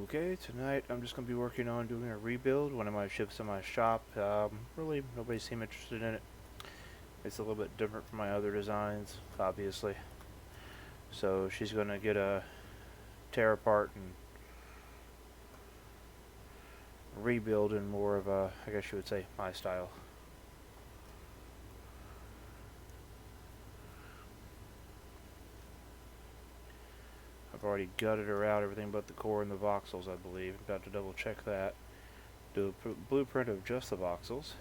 Okay, tonight I'm just going to be working on doing a rebuild. One of my ships in my shop. Really, nobody seemed interested in it. It's a little bit different from my other designs, obviously. So she's going to get a tear apart and rebuild in more of a, I guess you would say, my style. I've already gutted her out, everything but the core and the voxels, I believe. I've got to double check that. Do a blueprint of just the voxels.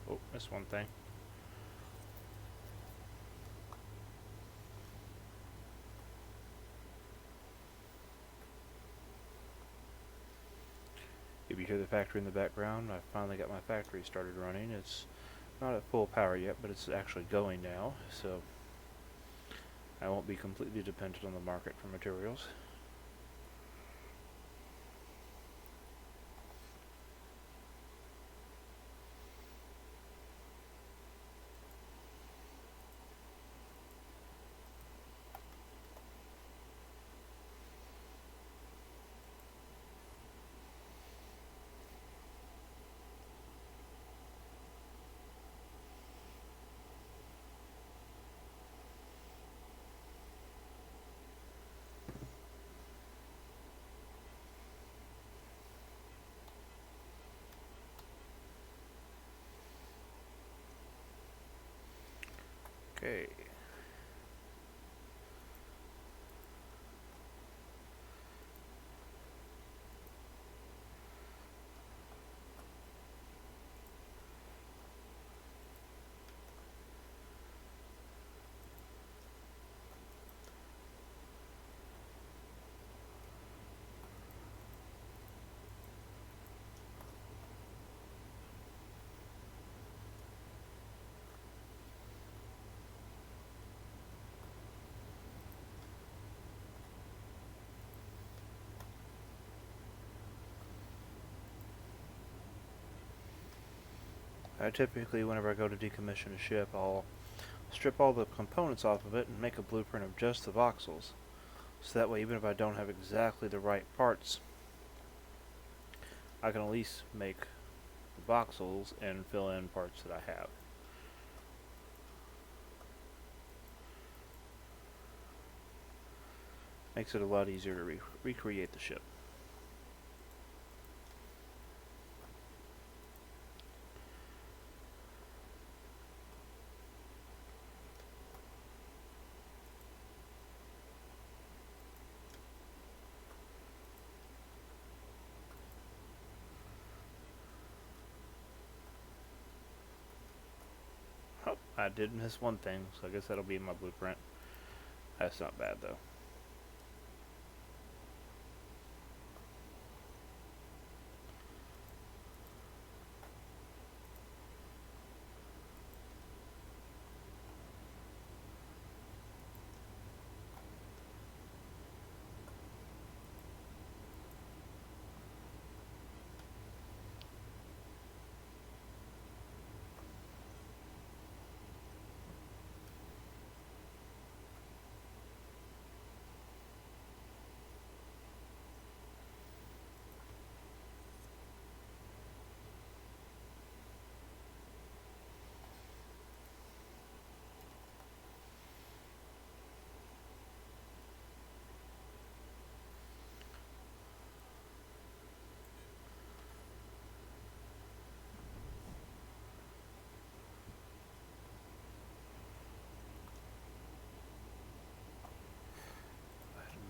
Oh, missed one thing. If you hear the factory in the background, I finally got my factory started running. It's not at full power yet, but it's actually going now, so I won't be completely dependent on the market for materials. Okay. I typically, whenever I go to decommission a ship, I'll strip all the components off of it and make a blueprint of just the voxels. So that way, even if I don't have exactly the right parts, I can at least make the voxels and fill in parts that I have. Makes it a lot easier to recreate the ship. Oh, I did miss one thing, so I guess that'll be in my blueprint. That's not bad though.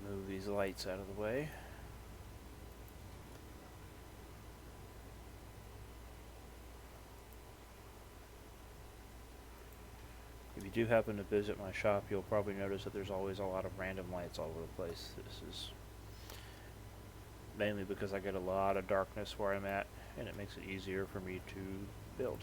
Move these lights out of the way. If you do happen to visit my shop, you'll probably notice that there's always a lot of random lights all over the place. This is mainly because I get a lot of darkness where I'm at, and it makes it easier for me to build.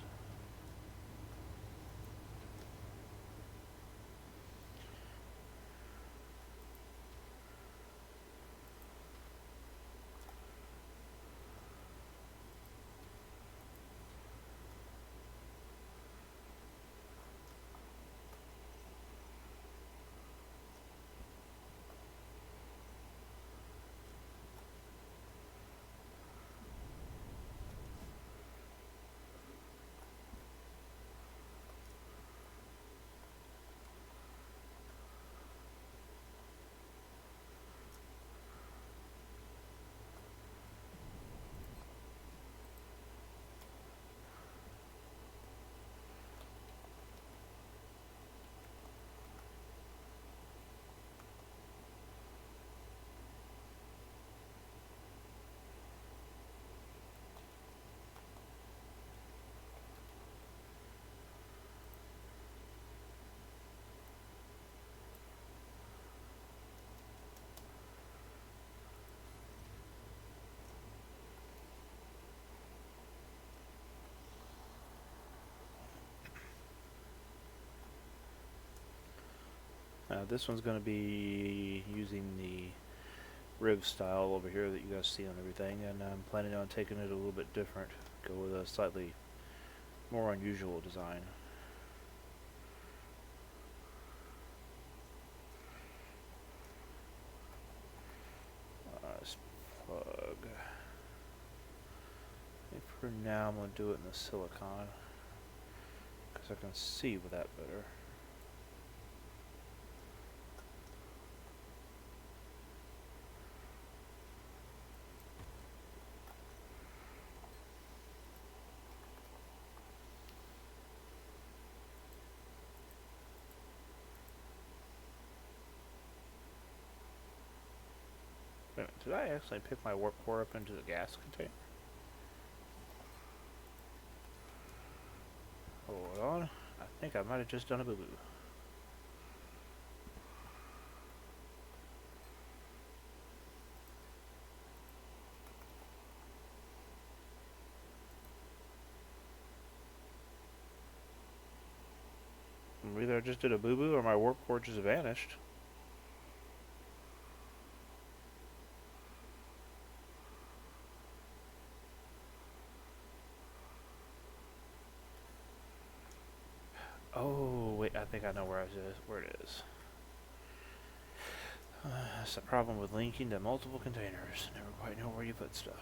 This one's going to be using the riv style over here that you guys see on everything, and I'm planning on taking it a little bit different, go with a slightly more unusual design. Let's plug. And for now, I'm going to do it in the silicon because I can see with that better. Wait a minute, did I actually pick my warp core up into the gas container? Hold on. I think I might have just done a boo-boo. Either I just did a boo-boo or my warp core just vanished. Oh, wait, I think I know where it is. That's the problem with linking to multiple containers. Never quite know where you put stuff.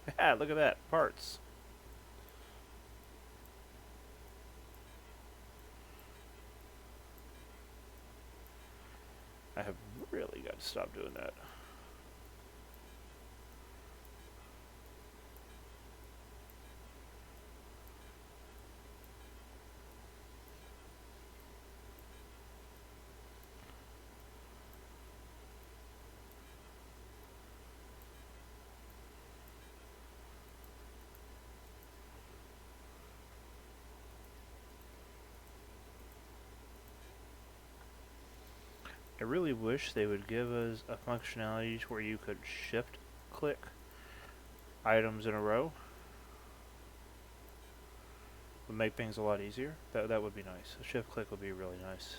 Look at that. Parts. I have really got to stop doing that. I really wish they would give us a functionality where you could shift click items in a row. Would make things a lot easier. That would be nice. A shift click would be really nice.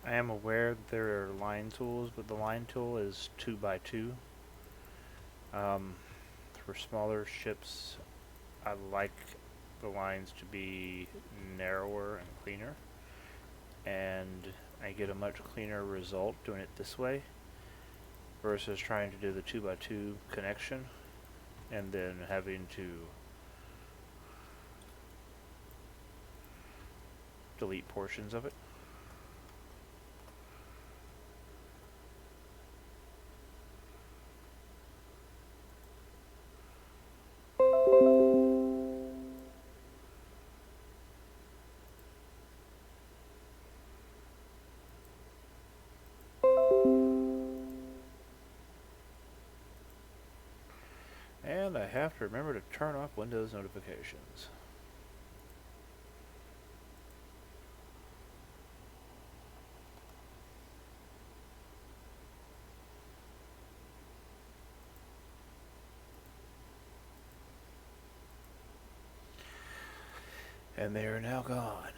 I am aware that there are line tools, but the line tool is 2 by 2. For smaller ships, I like the lines to be narrower and cleaner, and I get a much cleaner result doing it this way versus trying to do the 2 by 2 connection and then having to delete portions of it. And I have to remember to turn off Windows notifications. And they are now gone.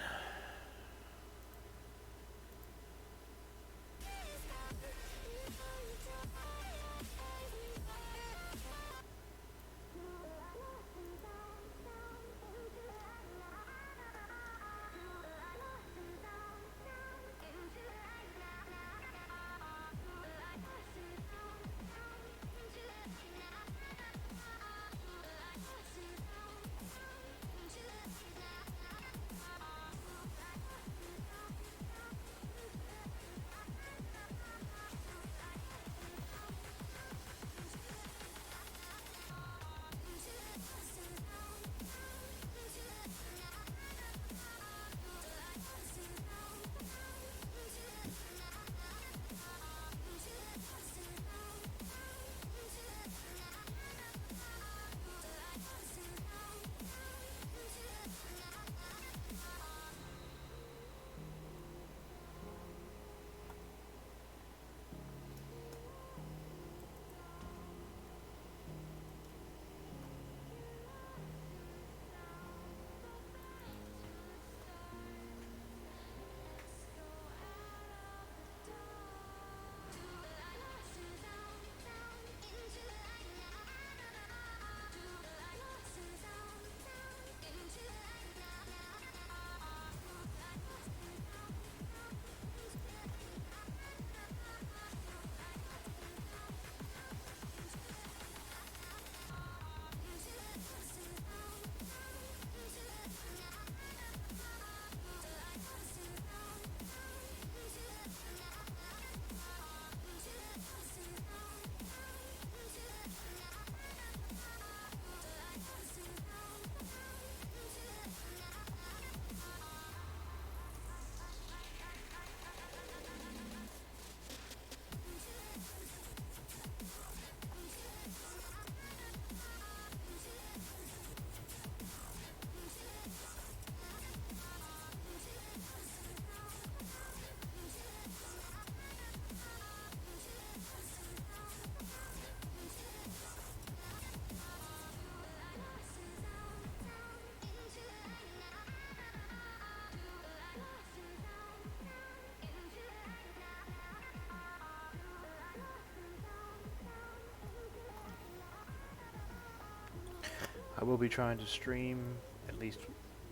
I will be trying to stream at least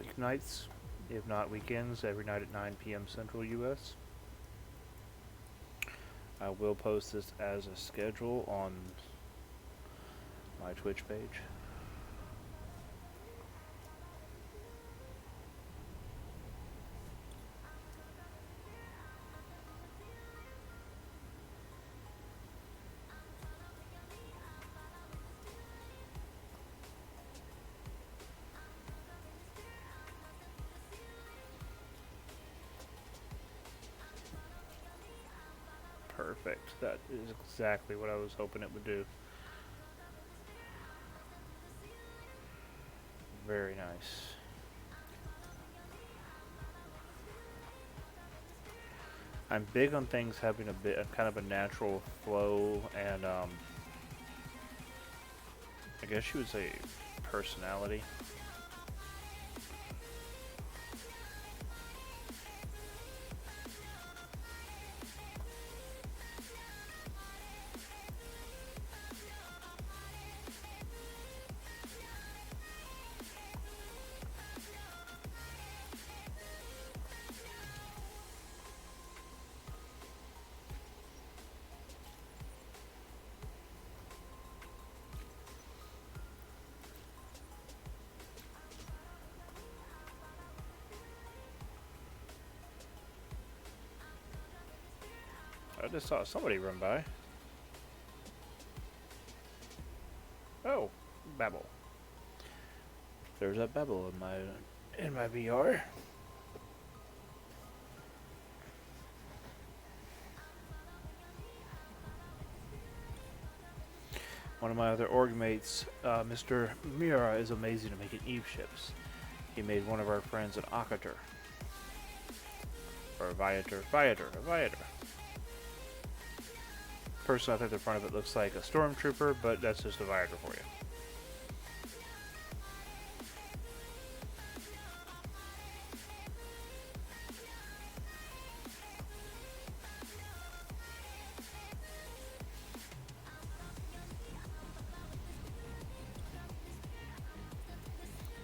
weeknights, if not weekends, every night at 9 p.m. Central US. I will post this as a schedule on my Twitch page. Perfect. That is exactly what I was hoping it would do. Very nice. I'm big on things having a bit kind of a natural flow and I guess you would say personality. I just saw somebody run by. Oh, Babel. There's a Babel in my VR. One of my other org mates, Mr. Mira, is amazing at making Eve ships. He made one of our friends an Occator. Or a Viator. A Viator. Personally, I think the front of it looks like a Stormtrooper, but that's just a Viator for you.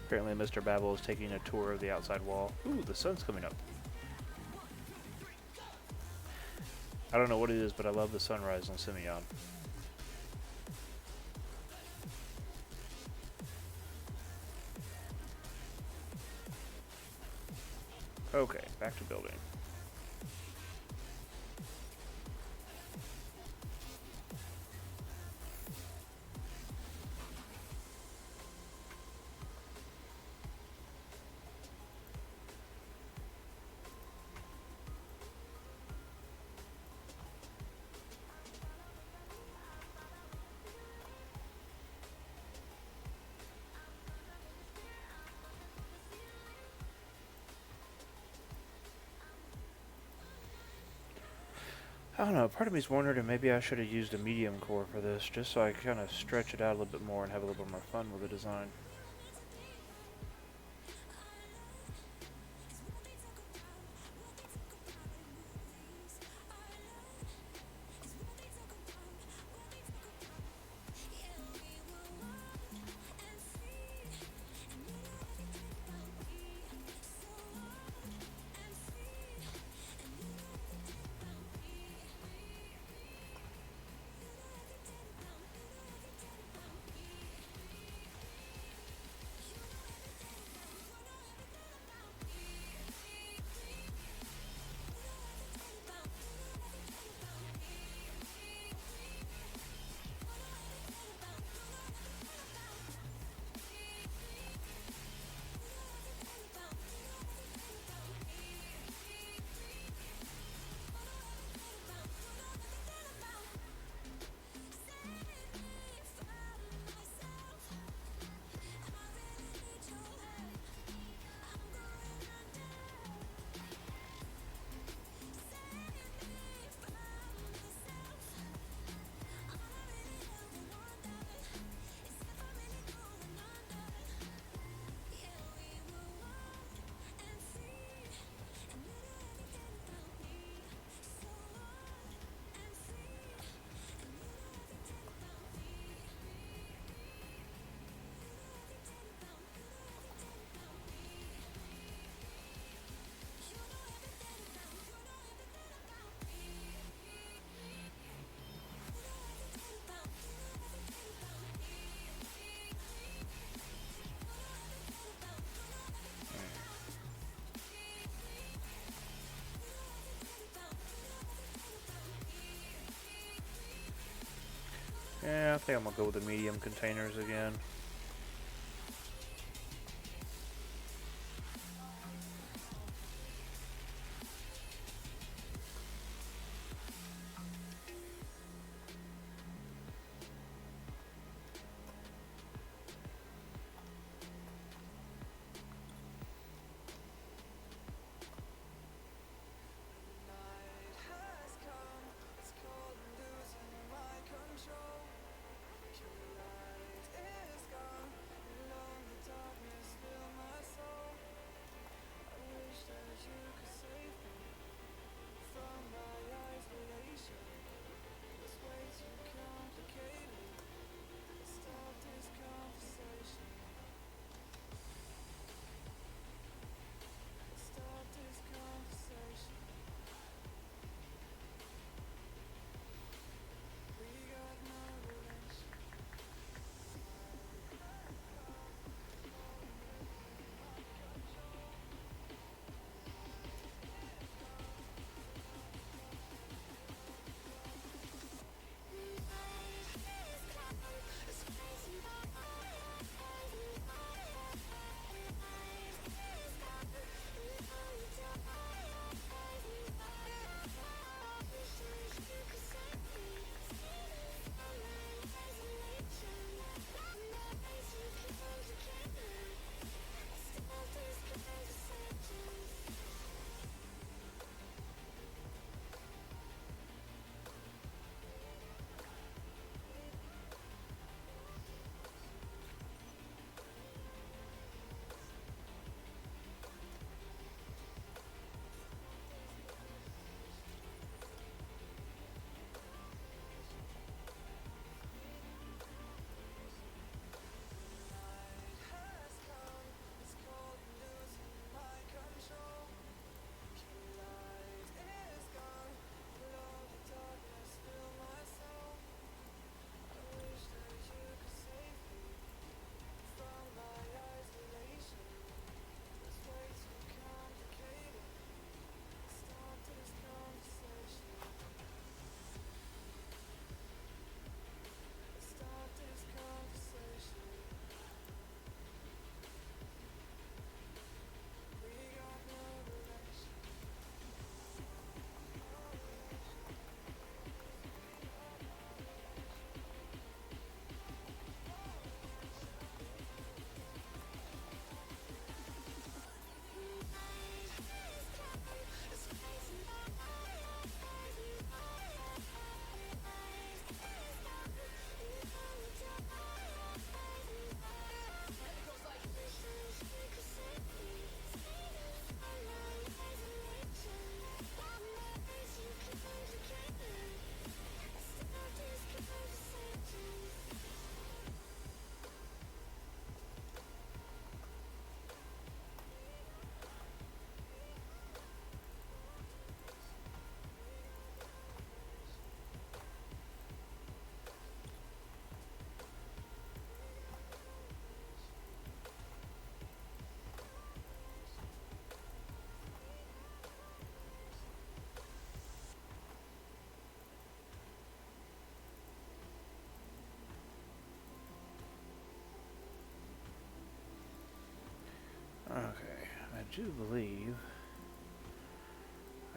Apparently Mr. Babel is taking a tour of the outside wall. Ooh, the sun's coming up. I don't know what it is, but I love the sunrise on Simeon. Okay, back to building. I don't know, part of me's wondering if maybe I should have used a medium core for this, just so I could kind of stretch it out a little bit more and have a little bit more fun with the design. Yeah, I think I'm gonna go with the medium containers again. do believe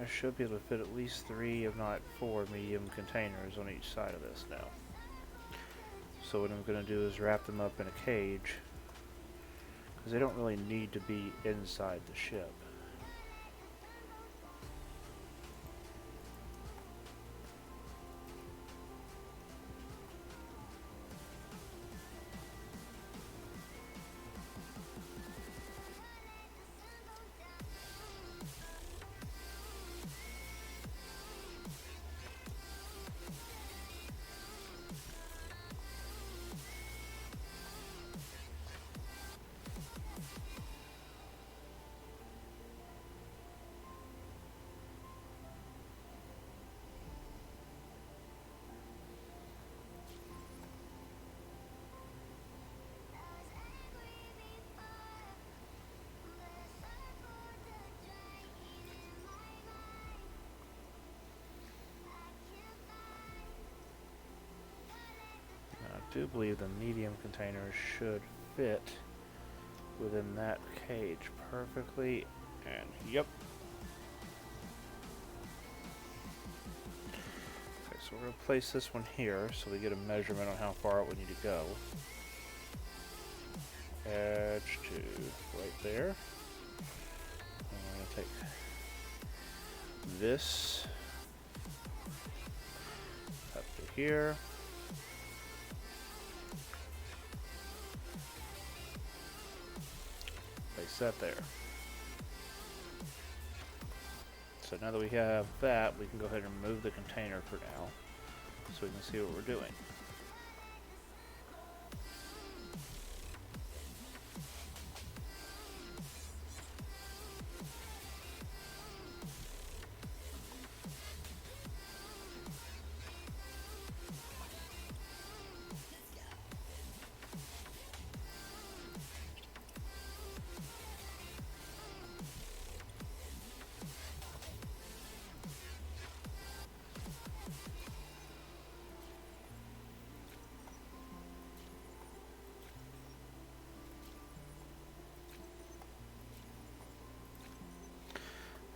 I should be able to fit at least 3, if not 4, medium containers on each side of this now. So what I'm going to do is wrap them up in a cage, because they don't really need to be inside the ship. I do believe the medium containers should fit within that cage perfectly, and yep. Okay, so we're going to place this one here so we get a measurement on how far out we need to go. Edge to right there. I'm going to take this up to here. Place that there. So now that we have that, we can go ahead and remove the container for now, so we can see what we're doing.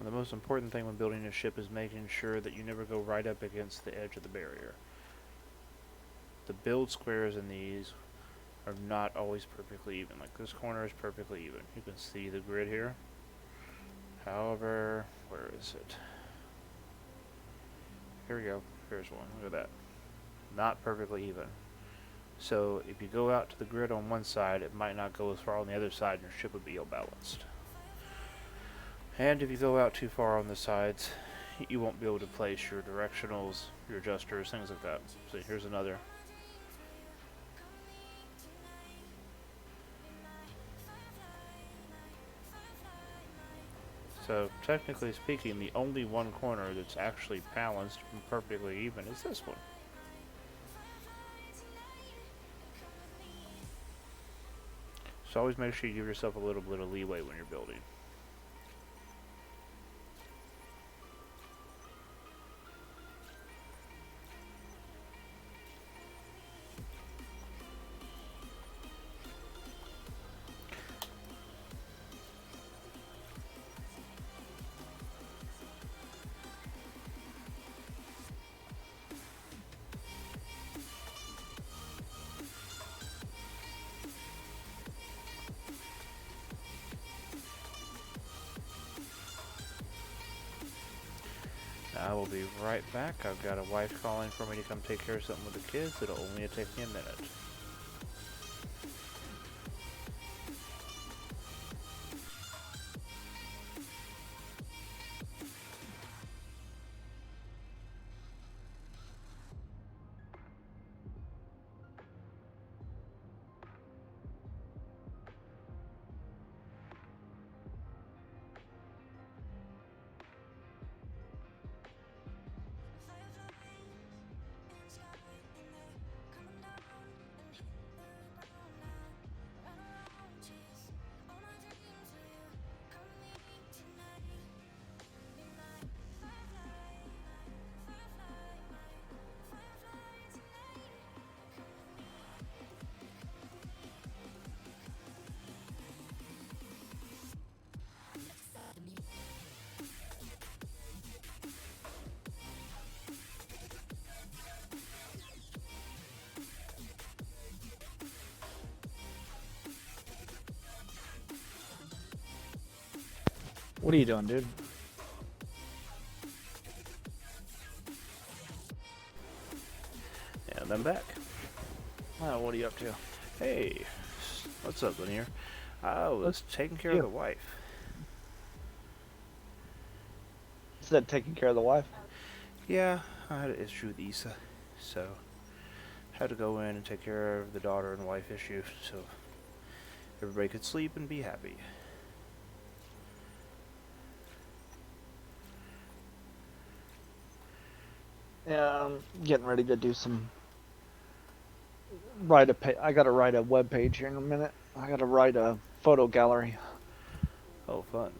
The most important thing when building a ship is making sure that you never go right up against the edge of the barrier. The build squares in these are not always perfectly even. Like this corner is perfectly even. You can see the grid here. However, where is it? Here we go. Here's one. Look at that. Not perfectly even. So if you go out to the grid on one side, it might not go as far on the other side, and your ship would be ill-balanced. And if you go out too far on the sides, you won't be able to place your directionals, your adjusters, things like that. So here's another. So technically speaking, the only one corner that's actually balanced and perfectly even is this one. So always make sure you give yourself a little bit of leeway when you're building. I will be right back. I've got a wife calling for me to come take care of something with the kids. It'll only take me a minute. What are you doing, dude? And I'm back. What are you up to? Hey, what's up, Linear? I was taking care of the wife. Instead of taking care of the wife. Yeah, I had an issue with Issa, so had to go in and take care of the daughter and wife issue, so everybody could sleep and be happy. Yeah, I'm getting ready to do some. I gotta write a web page here in a minute. I gotta write a photo gallery. Oh, fun.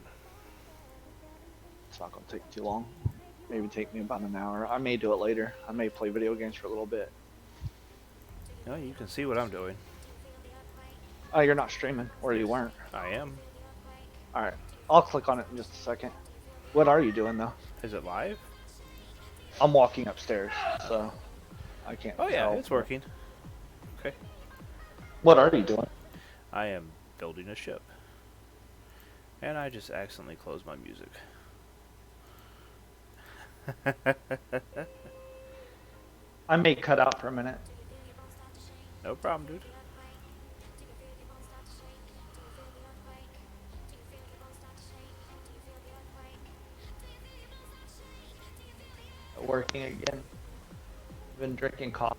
It's not gonna take too long. Maybe take me about an hour. I may do it later. I may play video games for a little bit. No, you can see what I'm doing. Oh, you're not streaming, or you weren't. I am. All right, I'll click on it in just a second. What are you doing though? Is it live? I'm walking upstairs, so I can't. Oh yeah, tell. it's working. Okay. What are you doing? I am building a ship. And I just accidentally closed my music. I may cut out for a minute. No problem, dude. Working again. Been drinking coffee.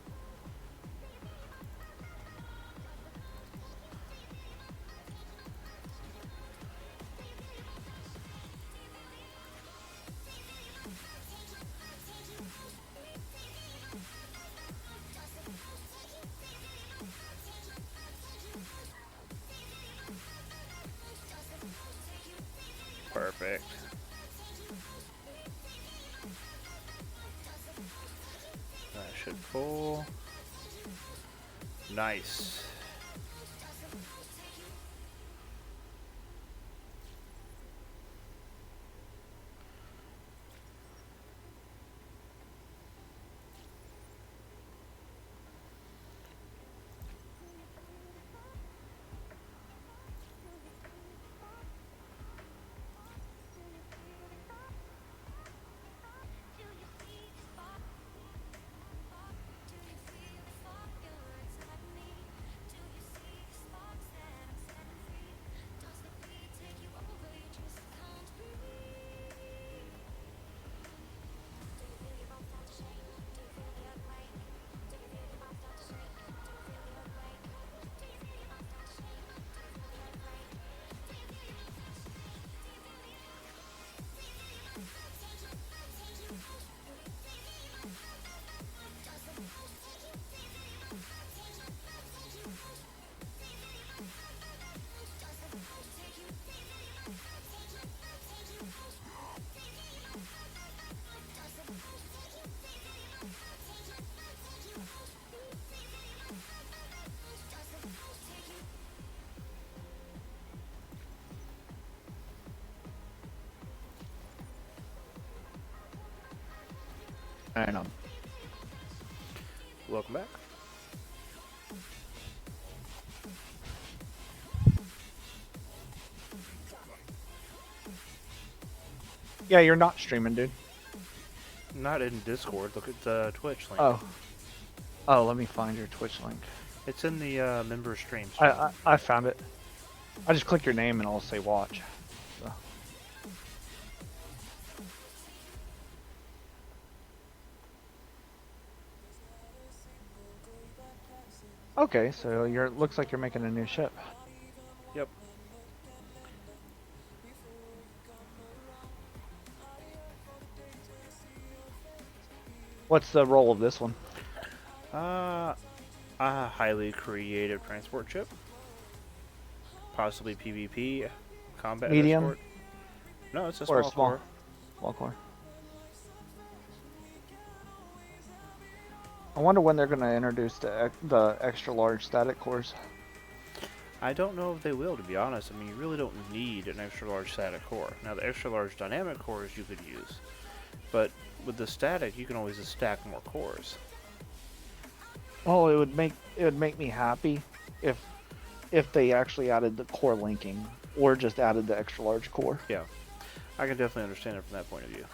Perfect. That should pull. Nice. I know. Welcome back. Yeah, you're not streaming, dude. Not in Discord. Look at the Twitch link. Oh, let me find your Twitch link. It's in the member streams. I found it. I just click your name and I'll say watch. So. Okay, so looks like you're making a new ship. Yep. What's the role of this one? A highly creative transport ship. Possibly PvP, combat Medium? escort. No, it's a Or small a small core. Small core. I wonder when they're going to introduce the extra large static cores. I don't know if they will, to be honest. I mean, you really don't need an extra large static core. Now, the extra large dynamic cores you could use, but with the static, you can always just stack more cores. Oh, it would make me happy if they actually added the core linking or just added the extra large core. Yeah. I can definitely understand it from that point of view.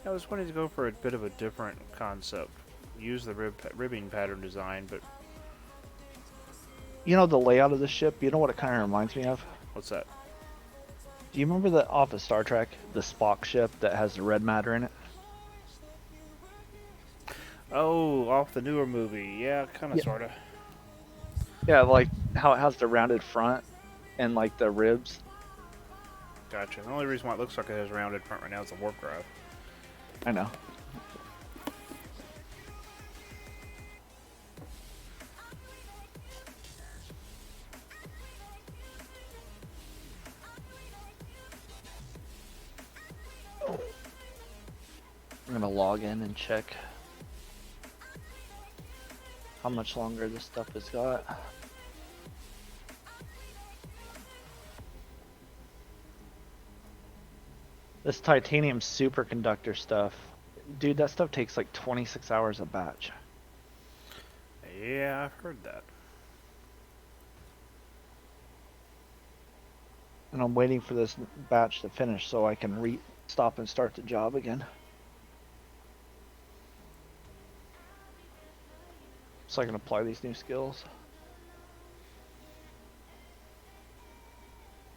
I was wanting to go for a bit of a different concept. Use the ribbing pattern design, but You know the layout of the ship? You know what it kind of reminds me of? what's that? Do you remember the off of Star Trek, the Spock ship that has the red matter in it? Oh, off the newer movie. Yeah, kind of, Yeah. sort of. Yeah, like how it has the rounded front and like the ribs. Gotcha. The only reason why it looks like it has rounded front right now is the warp drive. I know. I'm gonna log in and check how much longer this stuff has got. This titanium superconductor stuff, dude, that stuff takes like 26 hours a batch. Yeah, I've heard that. And I'm waiting for this batch to finish so I can stop and start the job again. So I can apply these new skills.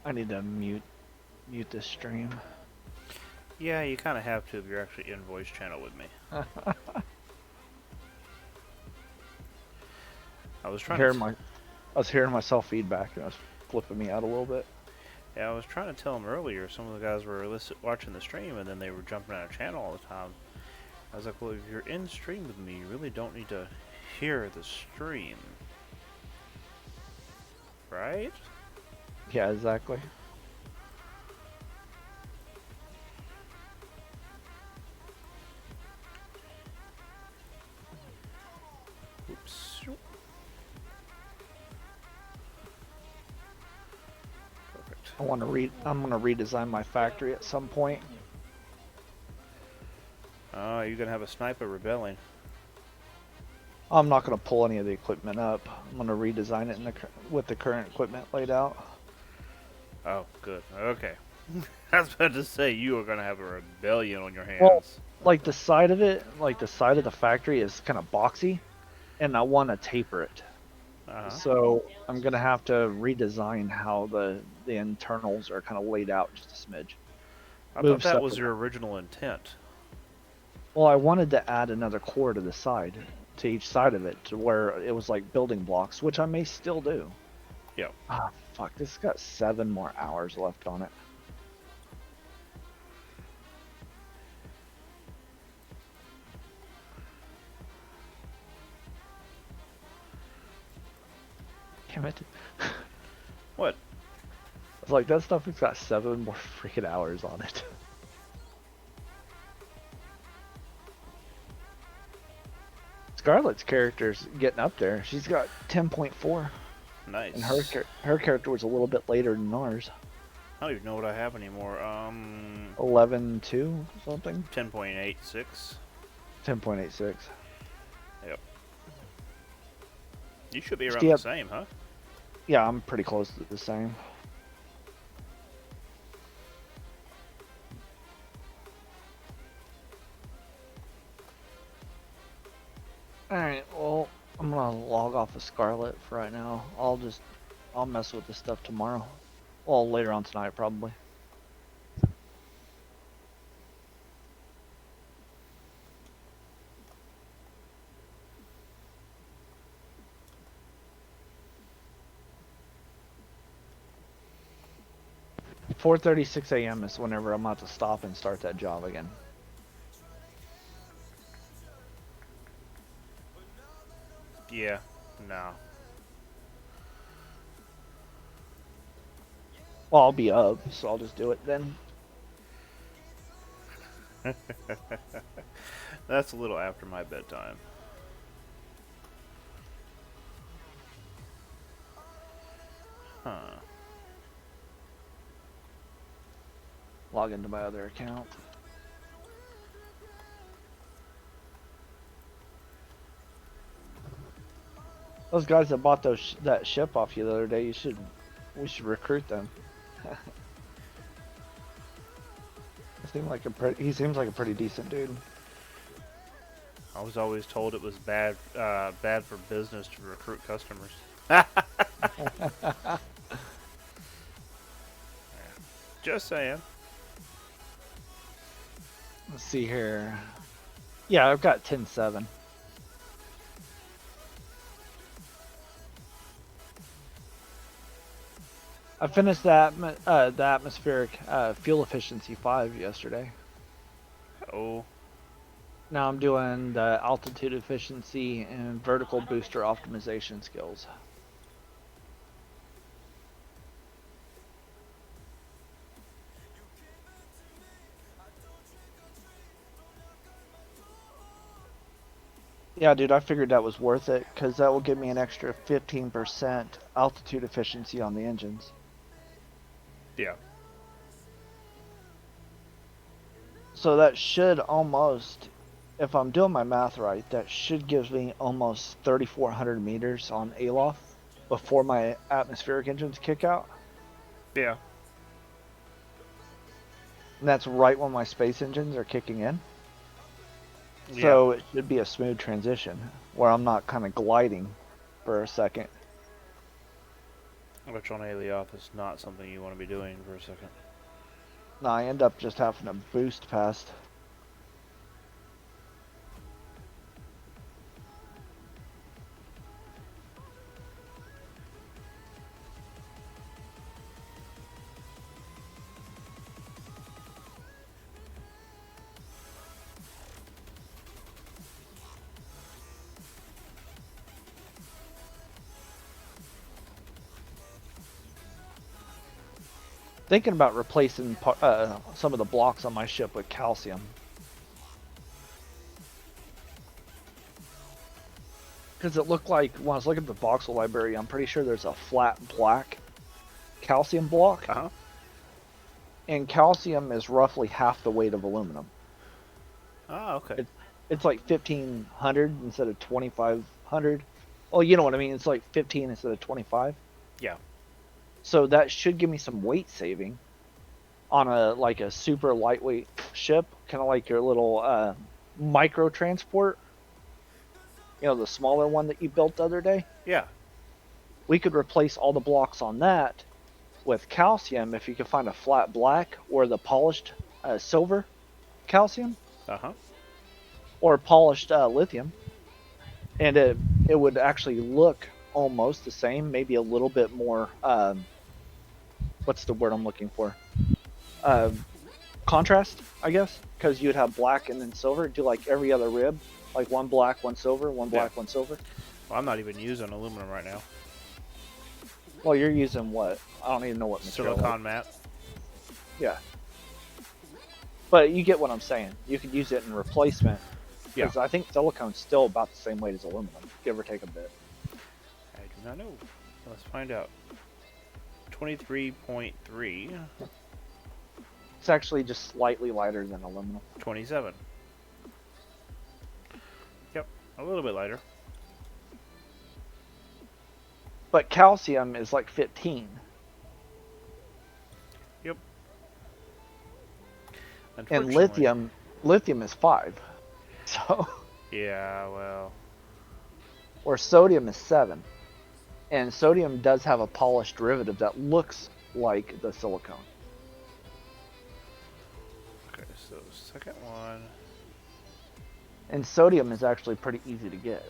I need to mute this stream. Yeah, you kind of have to if you're actually in voice channel with me. I was trying to. I was hearing myself feedback and it was flipping me out a little bit. Yeah, I was trying to tell them earlier. Some of the guys were watching the stream and then they were jumping out of channel all the time. I was like, well, if you're in stream with me, you really don't need to hear the stream, right? Yeah, exactly. Oops. Perfect. I'm gonna redesign my factory at some point. Oh, you're gonna have a sniper rebelling. I'm not gonna pull any of the equipment up. I'm gonna redesign it with the current equipment laid out. Oh, good. Okay. I was about to say you are gonna have a rebellion on your hands. Well, like the side of it, like the side of the factory is kind of boxy, and I want to taper it. So I'm gonna have to redesign how the internals are kind of laid out just a smidge. I thought that was your original intent. Well, I wanted to add another core to the side, to each side of it, to where it was like building blocks, which I may still do. Yep. Ah, fuck, this has got 7 more hours left on it. Damn it. What? I was like, that stuff has got 7 more freaking hours on it. Scarlett's character's getting up there. She's got 10.4. Nice. And her character was a little bit later than ours. I don't even know what I have anymore. 11.2 something. 10.86. 10.86. Yep. You should be around the same, huh? Yeah, I'm pretty close to the same. Alright, well, I'm gonna log off of Scarlet for right now. I'll mess with this stuff tomorrow. Well, later on tonight, probably. $4:36 a.m. is whenever I'm about to stop and start that job again. Yeah, no. Well, I'll be up, so I'll just do it then. That's a little after my bedtime. Huh. Log into my other account. Those guys that bought that ship off you the other day, we should recruit them. He seems like a pretty decent dude. I was always told it was bad for business to recruit customers. Just saying. Let's see here. Yeah, I've got 10-7. I finished the atmospheric fuel efficiency 5 yesterday. Oh. Now I'm doing the altitude efficiency and vertical booster optimization skills. Yeah, dude, I figured that was worth it because that will give me an extra 15% altitude efficiency on the engines. Yeah. So that should almost, if I'm doing my math right, that should give me almost 3,400 meters on aloft before my atmospheric engines kick out. Yeah. And that's right when my space engines are kicking in. Yeah. So it should be a smooth transition where I'm not kind of gliding for a second. Which on Alioth is not something you want to be doing for a second. No, I end up just having to boost past. Thinking about replacing some of the blocks on my ship with calcium. Because it looked like, when I was looking at the voxel library, I'm pretty sure there's a flat black calcium block. Uh-huh. And calcium is roughly half the weight of aluminum. Oh, okay. It's like 1,500 instead of 2,500. Oh, you know what I mean? It's like 15 instead of 25. Yeah. So that should give me some weight saving on a super lightweight ship, kind of like your little micro transport. You know, the smaller one that you built the other day. Yeah. We could replace all the blocks on that with calcium if you could find a flat black or the polished silver calcium. Uh-huh. Or polished lithium. And it would actually look almost the same, maybe a little bit more what's the word I'm looking for? Contrast, I guess, because you'd have black and then silver. Do like every other rib, like one black, one silver, one black, one silver. Well, I'm not even using aluminum right now. Well, you're using what? I don't even know what material. Silicon mat. Yeah. But you get what I'm saying. You could use it in replacement. Yeah. Because I think silicone's still about the same weight as aluminum, give or take a bit. I do not know. Let's find out. 23.3. It's actually just slightly lighter than aluminum. 27. Yep, a little bit lighter. But calcium is like 15. Yep. And lithium is 5. So. Yeah, well. Or sodium is 7. And sodium does have a polished derivative that looks like the silicone. Okay, so second one. And sodium is actually pretty easy to get.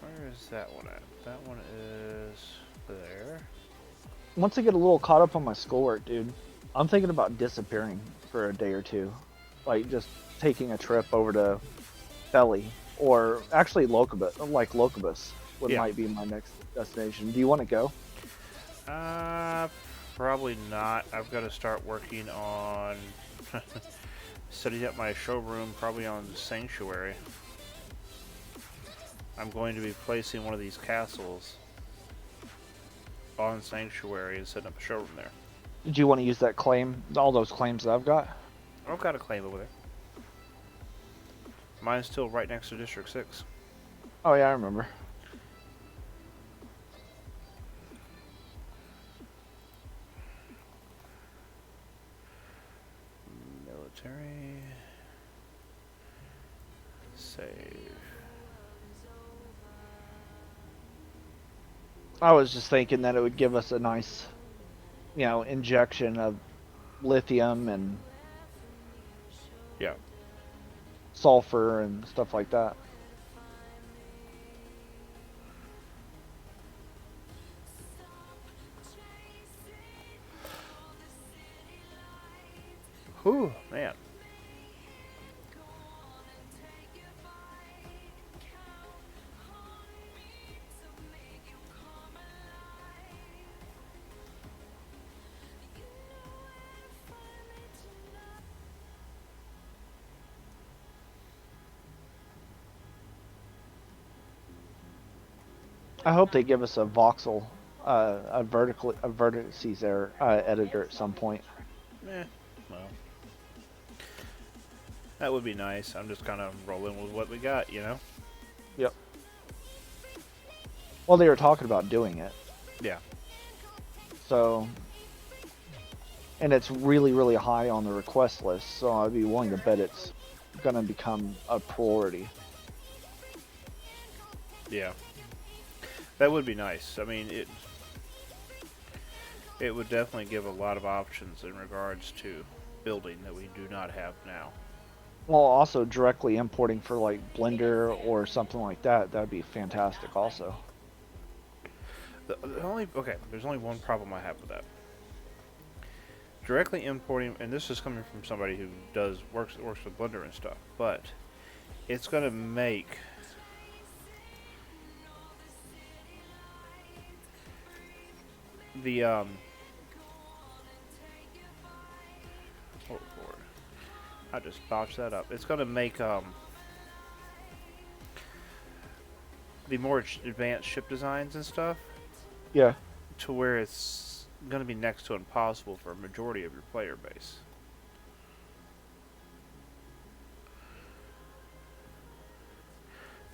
Where is that one at? That one is there. Once I get a little caught up on my schoolwork, dude, I'm thinking about disappearing for a day or two. Like just taking a trip over to Belly, or actually Locobus might be my next destination. Do you want to go? Probably not. I've got to start working on setting up my showroom, probably on Sanctuary. I'm going to be placing one of these castles on Sanctuary and setting up a showroom there. Do you want to use that claim, all those claims that I've got? I've got a claim over there. Mine's still right next to District 6. Oh yeah, I remember. Military. Save. I was just thinking that it would give us a nice, injection of lithium and Yeah. sulfur and stuff like that. Whew, man. I hope they give us a voxel, a vertices editor at some point. Well, that would be nice. I'm just kind of rolling with what we got, you know? Yep. Well, they were talking about doing it. Yeah. So, and it's really, really high on the request list, so I'd be willing to bet it's going to become a priority. Yeah. That would be nice. I mean, it would definitely give a lot of options in regards to building that we do not have now. Well, also directly importing for like Blender or something like that, that'd be fantastic also. There's only one problem I have with that. Directly importing, and this is coming from somebody who works with Blender and stuff, but it's going to make the oh Lord, I just botched that up. It's going to make the more advanced ship designs and stuff. Yeah. To where it's going to be next to impossible for a majority of your player base.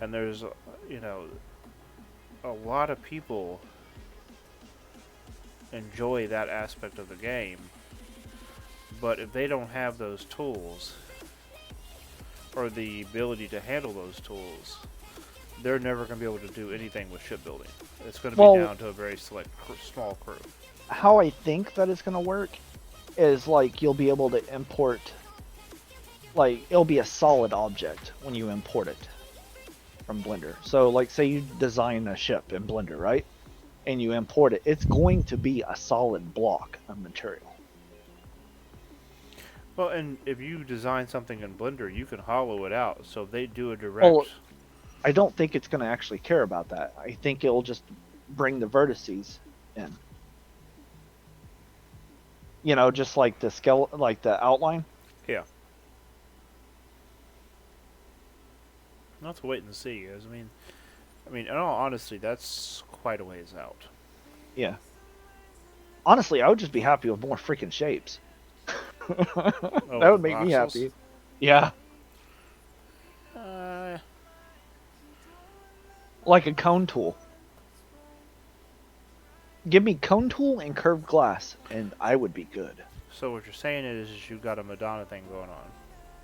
And there's, a lot of people enjoy that aspect of the game, but if they don't have those tools or the ability to handle those tools, they're never going to be able to do anything with shipbuilding. It's going to be down to a very select, small crew. How I think that it's going to work is like you'll be able to import, like it'll be a solid object when you import it from Blender. So like say you design a ship in Blender, right? And you import it, it's going to be a solid block of material. Well, and if you design something in Blender, you can hollow it out. So if they do a direct... Well, I don't think it's going to actually care about that. I think it'll just bring the vertices in. You know, just like the like the outline. Yeah. We'll have to wait and see, guys. I mean, in all honesty, that's quite a ways out. Yeah. Honestly, I would just be happy with more freaking shapes. That would make me happy. Yeah. Like a cone tool. Give me cone tool and curved glass, and I would be good. So what you're saying is you've got a Madonna thing going on.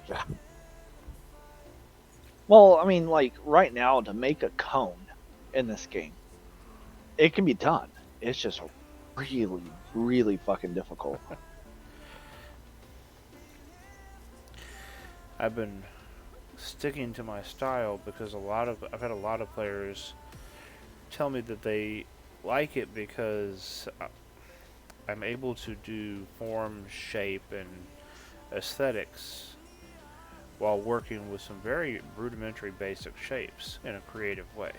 Yeah. Well, I mean, like, right now, to make a cone in this game, it can be done. It's just really, really fucking difficult. I've been sticking to my style because I've had a lot of players tell me that they like it because I'm able to do form, shape, and aesthetics while working with some very rudimentary basic shapes in a creative way.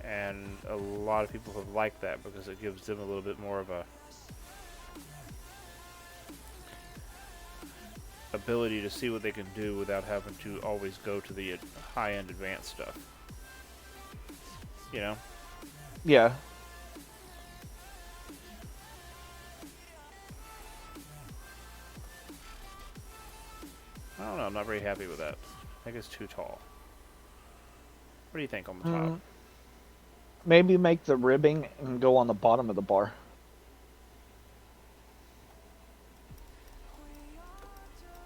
And a lot of people have liked that because it gives them a little bit more of a ability to see what they can do without having to always go to the high-end advanced stuff. You know? Yeah. I don't know. I'm not very happy with that. I think it's too tall. What do you think on the top? Mm, maybe make the ribbing and go on the bottom of the bar.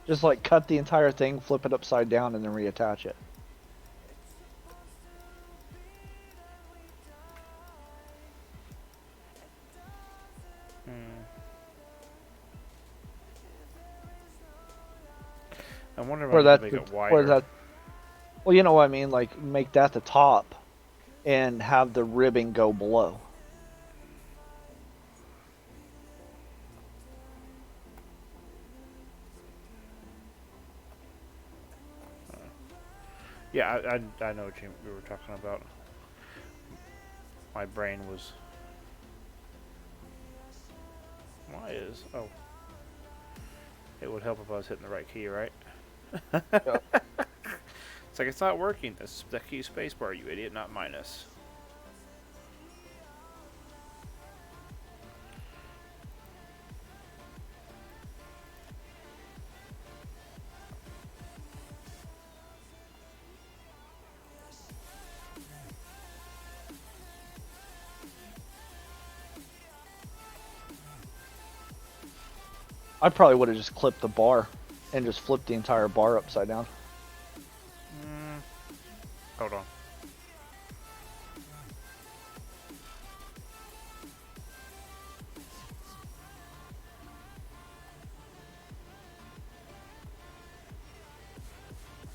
Just like cut the entire thing, flip it upside down, and then reattach it. Hmm. I wonder if I Or need to that, make it or wider. that. Well, you know what I mean. Like make that the top, and have the ribbing go below. Yeah, I know what we were talking about. My brain was. Why is. Oh. It would help if I was hitting the right key, right? Yep. It's like it's not working. This the key spacebar, you idiot, not minus. I probably would have just clipped the bar, and just flipped the entire bar upside down. Hold on.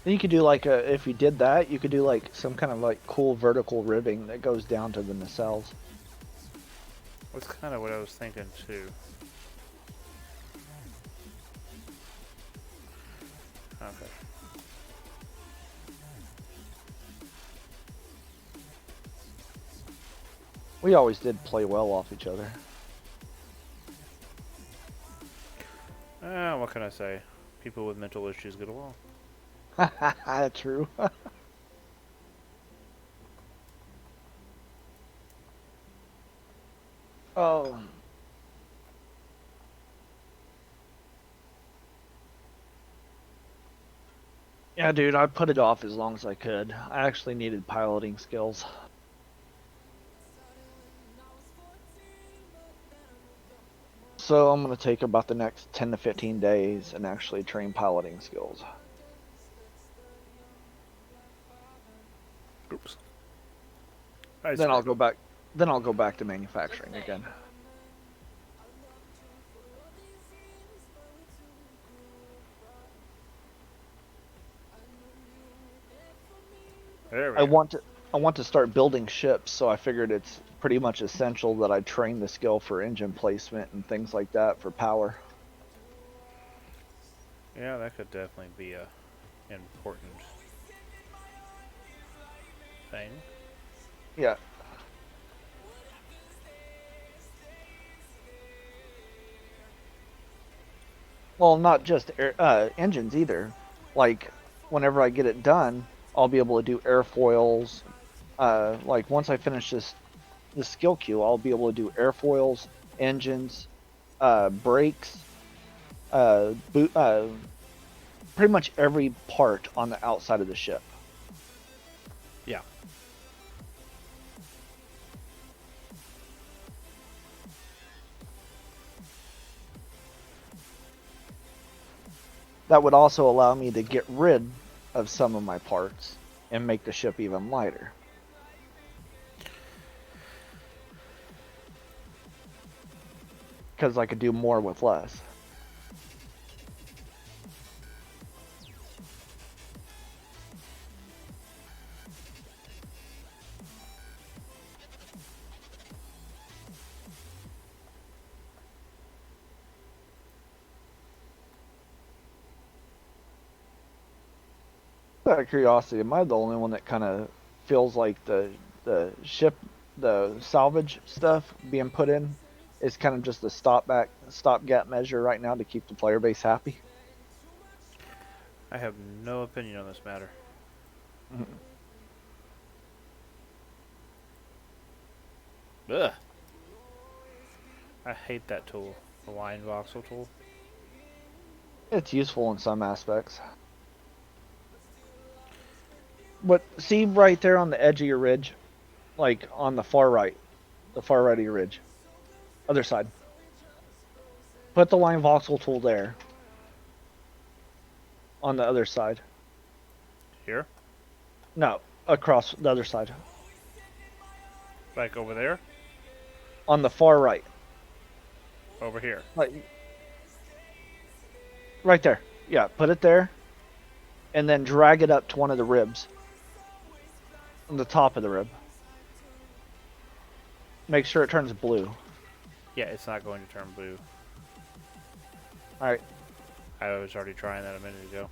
Then you could do like a, if you did that, you could do like some kind of like cool vertical ribbing that goes down to the nacelles. That's kind of what I was thinking too. Okay. We always did play well off each other. What can I say? People with mental issues get along. True. Oh. Yeah, dude, I put it off as long as I could. I actually needed piloting skills. So I'm going to take about the next 10 to 15 days and actually train piloting skills. Oops. Then I'll go back. Then I'll go back to manufacturing again. There we I go. want to start building ships, so I figured it's pretty much essential that I train the skill for engine placement and things like that for power. Yeah, that could definitely be a important thing. Yeah. Well, not just engines either. Like, whenever I get it done, I'll be able to do airfoils. Like once I finish this skill queue, I'll be able to do airfoils, engines, brakes, pretty much every part on the outside of the ship. Yeah. That would also allow me to get rid of some of my parts and make the ship even lighter. Because I could do more with less. Out of curiosity, am I the only one that kind of feels like the ship, the salvage stuff being put in is kind of just a stopgap measure right now to keep the player base happy? I have no opinion on this matter. Mm-hmm. Ugh. I hate that tool. The line voxel tool. It's useful in some aspects. What? See right there on the edge of your ridge, like on the far right of your ridge, other side. Put the line voxel tool there. On the other side. Here? No, across the other side. Like over there? On the far right. Over here. Like right there. Yeah, put it there. And then drag it up to one of the ribs. On the top of the rib. Make sure it turns blue. Yeah, it's not going to turn blue. Alright. I was already trying that a minute ago.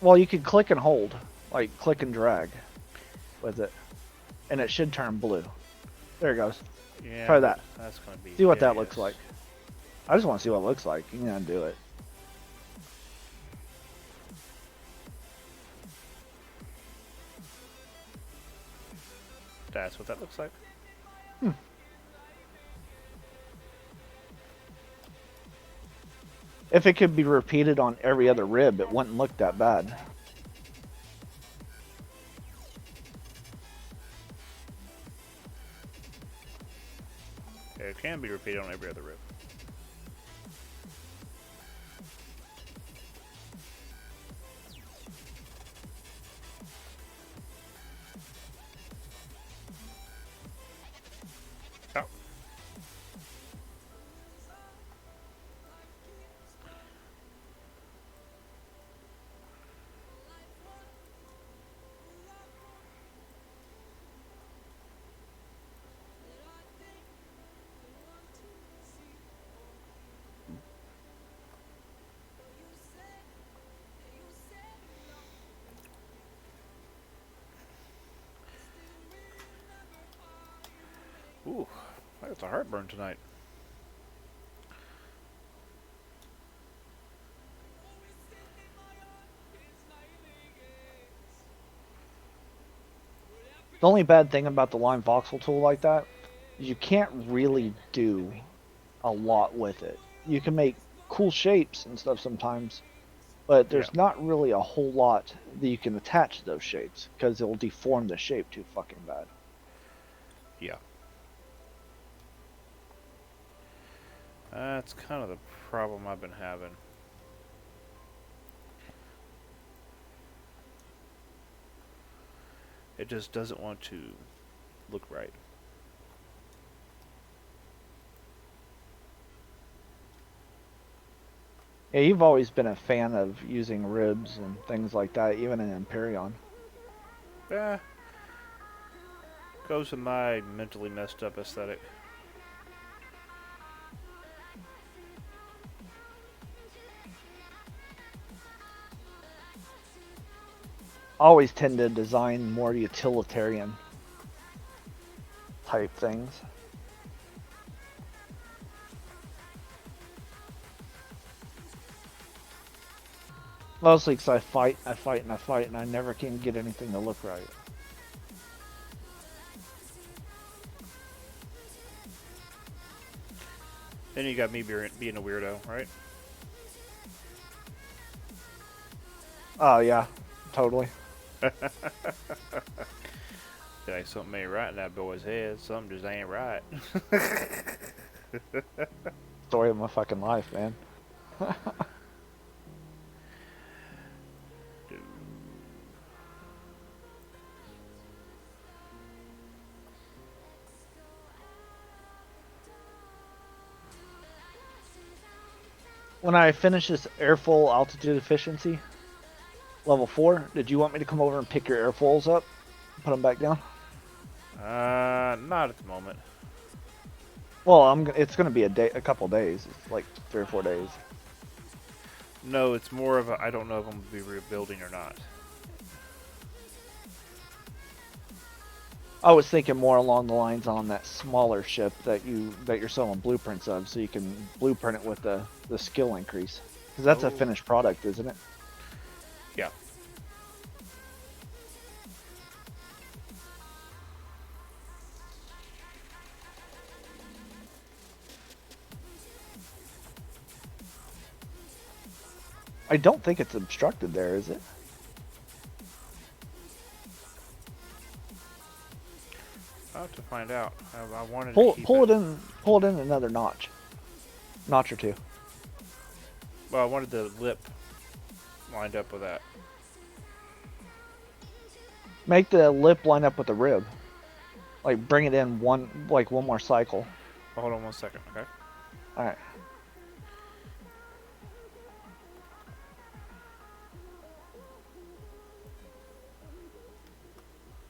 Well, you can click and hold. Like, click and drag with it. And it should turn blue. There it goes. Yeah, try that. That's going to be See what that hideous. looks like. I just want to see what it looks like. You can undo it. That's what that looks like. If it could be repeated on every other rib, it wouldn't look that bad. It can be repeated on every other rib. Oh. Ooh, I got a heartburn tonight. The only bad thing about the line voxel tool like that is you can't really do a lot with it. You can make cool shapes and stuff sometimes, but there's not really a whole lot that you can attach to those shapes because it'll deform the shape too fucking bad. Yeah. That's kind of the problem I've been having. It just doesn't want to look right. Yeah, you've always been a fan of using ribs and things like that, even in Empyreon. Yeah. Goes with my mentally messed up aesthetic. I always tend to design more utilitarian type things. Mostly because I fight, and I never can get anything to look right. Then you got me being a weirdo, right? Oh yeah, totally. Like something ain't right in that boy's head. Something just ain't right. Story of my fucking life, man. When I finish this airfoil altitude efficiency, level 4, did you want me to come over and pick your airfoils up? Put them back down? Not at the moment. Well, it's going to be a couple days. It's like 3 or 4 days. No, it's more of a I don't know if I'm going to be rebuilding or not. I was thinking more along the lines on that smaller ship that you're selling blueprints of, so you can blueprint it with the skill increase. Because that's a finished product, isn't it? Yeah. I don't think it's obstructed there, is it? I'll have to find out. I wanted to Pull keep pull it in, pull it in another notch or two. Well, I wanted the lip lined up with that. Make the lip line up with the rib. Like bring it in one more cycle. Oh, hold on 1 second, okay? All right.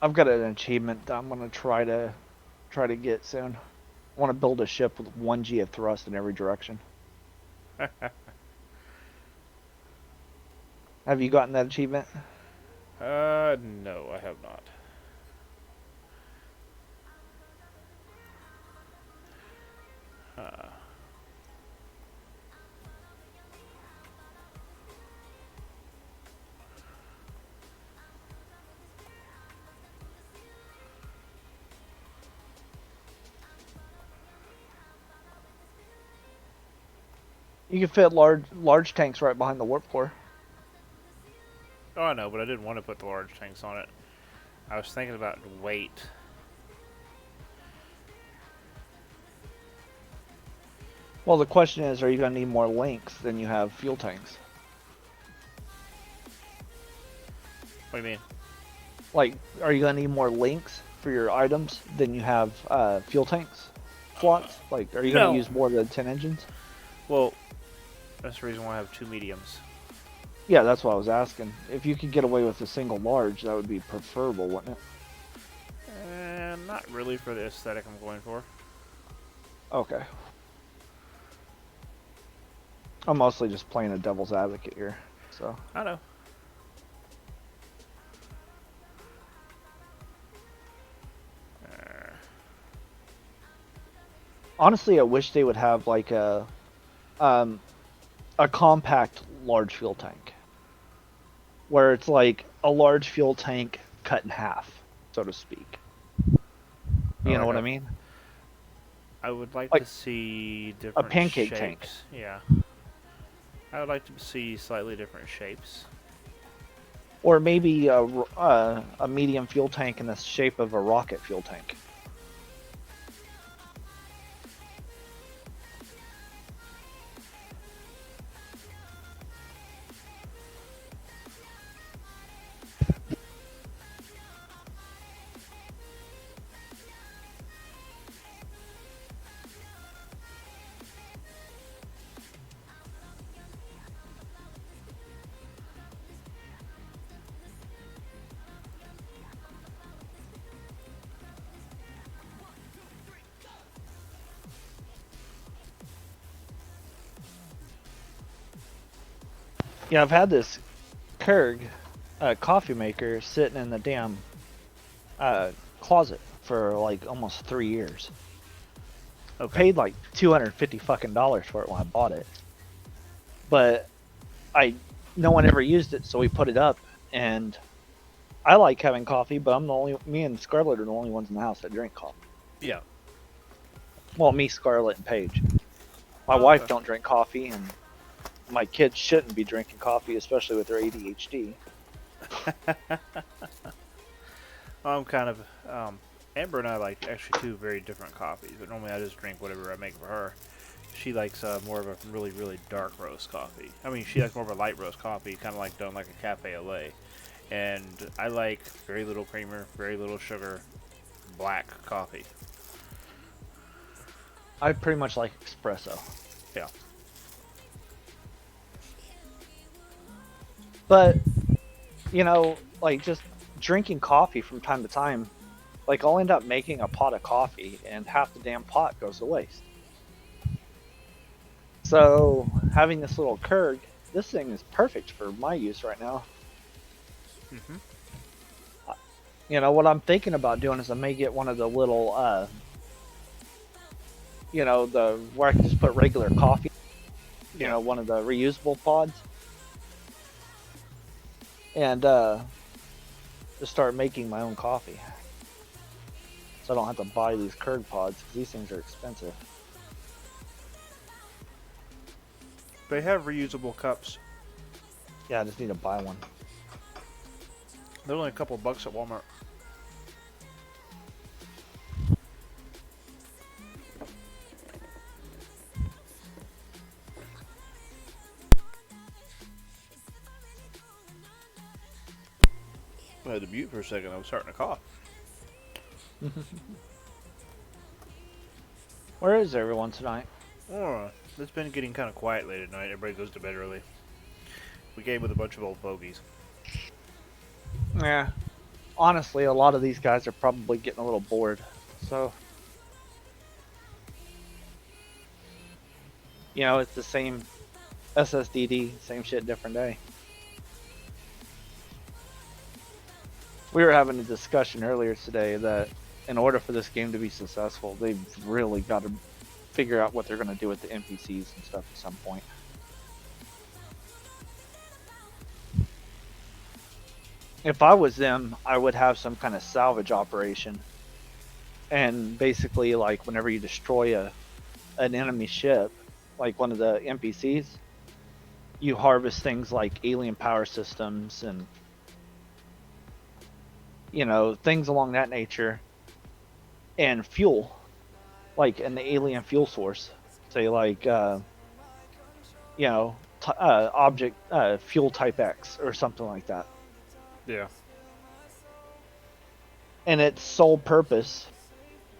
I've got an achievement that I'm gonna try to get soon. I want to build a ship with 1G of thrust in every direction. Have you gotten that achievement? No, I have not. You can fit large tanks right behind the warp core. Oh, I know, but I didn't want to put the large tanks on it. I was thinking about weight. Well, the question is, are you going to need more links than you have fuel tanks? What do you mean? Like, are you going to need more links for your items than you have fuel tanks slots? Like, are you going to use more than 10 engines? Well, that's the reason why I have 2 mediums. Yeah, that's what I was asking. If you could get away with a single large, that would be preferable, wouldn't it? Not really for the aesthetic I'm going for. Okay. I'm mostly just playing a devil's advocate here, so. I know. Honestly, I wish they would have like a compact large fuel tank, where it's like a large fuel tank cut in half, so to speak. You know what I mean? I would like to see different a pancake shapes. tank. Yeah. I would like to see slightly different shapes. Or maybe a medium fuel tank in the shape of a rocket fuel tank. Yeah, I've had this Kurg coffee maker sitting in the damn closet for like almost 3 years. I paid like $250 fucking for it when I bought it, but no one ever used it, so we put it up. And I like having coffee, but me and Scarlett are the only ones in the house that drink coffee. Yeah. Well, me, Scarlett, and Paige. My wife don't drink coffee, and my kids shouldn't be drinking coffee, especially with their ADHD. I'm kind of Amber and I like actually 2 very different coffees, but normally I just drink whatever I make for her. She likes more of a really, really dark roast coffee. I mean, she likes more of a light roast coffee, kind of like done like a cafe au lait. And I like very little creamer, very little sugar, black coffee. I pretty much like espresso. Yeah. But, you know, like just drinking coffee from time to time, like I'll end up making a pot of coffee and half the damn pot goes to waste. So having this little Kurg, this thing is perfect for my use right now. Mm-hmm. You know, what I'm thinking about doing is I may get one of the little, you know, where I can just put regular coffee, you know, one of the reusable pods. And just start making my own coffee. So I don't have to buy these Kurg pods, because these things are expensive. They have reusable cups. Yeah, I just need to buy one. They're only a couple bucks at Walmart. I had to mute for a second. I was starting to cough. Where is everyone tonight? Oh, it's been getting kind of quiet late at night. Everybody goes to bed early. We game with a bunch of old fogies. Yeah. Honestly, a lot of these guys are probably getting a little bored. So, it's the same SSDD, same shit, different day. We were having a discussion earlier today that in order for this game to be successful, they've really got to figure out what they're going to do with the NPCs and stuff at some point. If I was them, I would have some kind of salvage operation. And basically, like, whenever you destroy an enemy ship, like one of the NPCs, you harvest things like alien power systems and things along that nature, and fuel, like an alien fuel source, say like object fuel type X or something like that. Yeah. And its sole purpose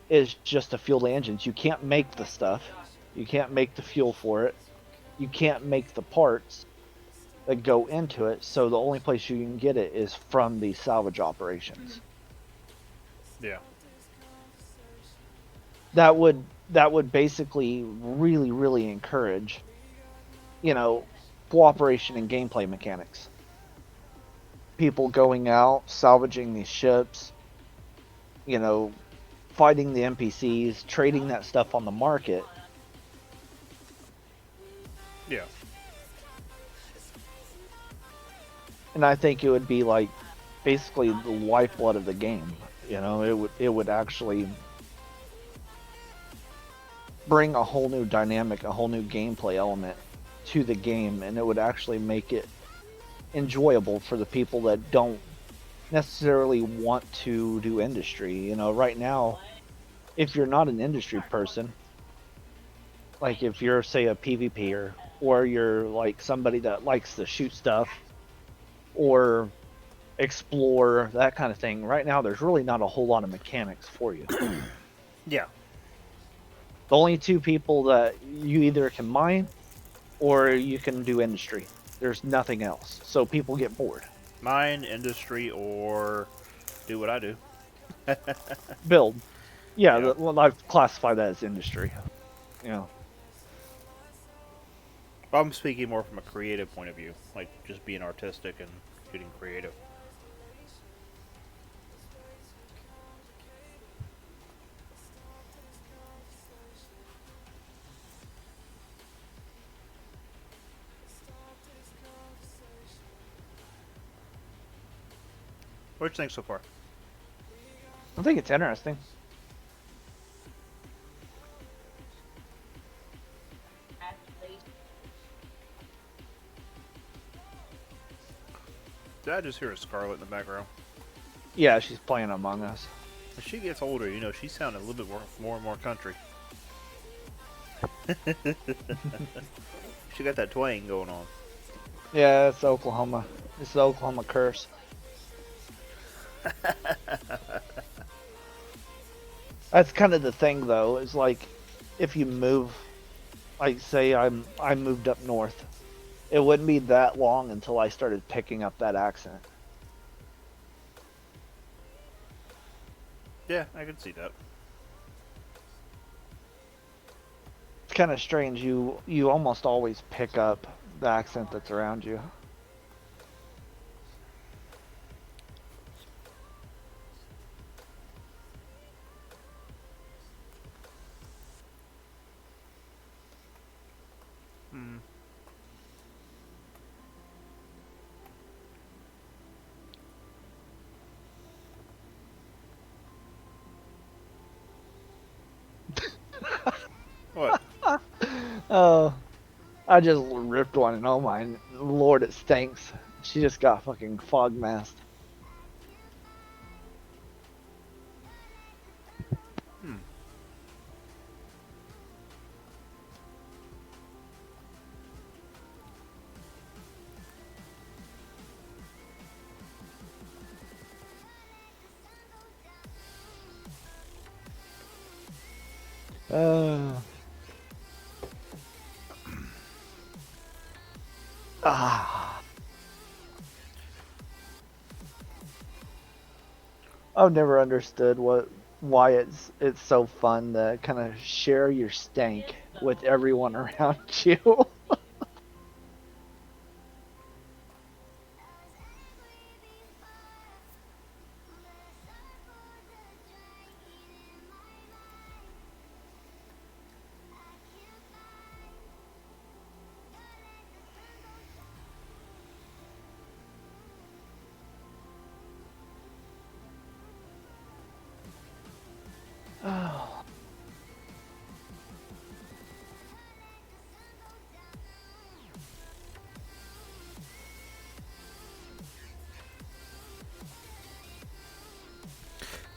is just to fuel the engines. You can't make the stuff, you can't make the fuel for it, you can't make the parts that go into it, so the only place you can get it is from the salvage operations. Yeah. That would basically really encourage cooperation and gameplay mechanics. People going out, salvaging these ships, fighting the NPCs, trading that stuff on the market. Yeah. And I think it would be like basically the lifeblood of the game. It would actually bring a whole new dynamic, a whole new gameplay element to the game, and it would actually make it enjoyable for the people that don't necessarily want to do industry. Right now, if you're not an industry person, like if you're, say, a PvPer, or you're like somebody that likes to shoot stuff or explore, that kind of thing, right now there's really not a whole lot of mechanics for you. Yeah. The only two people that you either can mine or you can do industry. There's nothing else. So people get bored. Mine, industry, or do what I do. Build. Yeah, Yeah. well, I've classified that as industry. I'm speaking more from a creative point of view, like just being artistic and getting creative. What do you think so far? I think it's interesting. Did I just hear a Scarlet in the background? Yeah, she's playing Among Us. As she gets older, she's sounding a little bit more and more country. She got that twang going on. Yeah, it's Oklahoma. It's the Oklahoma curse. That's kind of the thing, though, is like, if you move, like, say I moved up north, it wouldn't be that long until I started picking up that accent. Yeah, I can see that. It's kind of strange. You almost always pick up the accent that's around you. Hmm. What? Oh, I just ripped one, and oh my lord, it stinks. She just got fucking fog masked. Hmm. Uh, ah. I've never understood why it's so fun to kind of share your stank with everyone around you.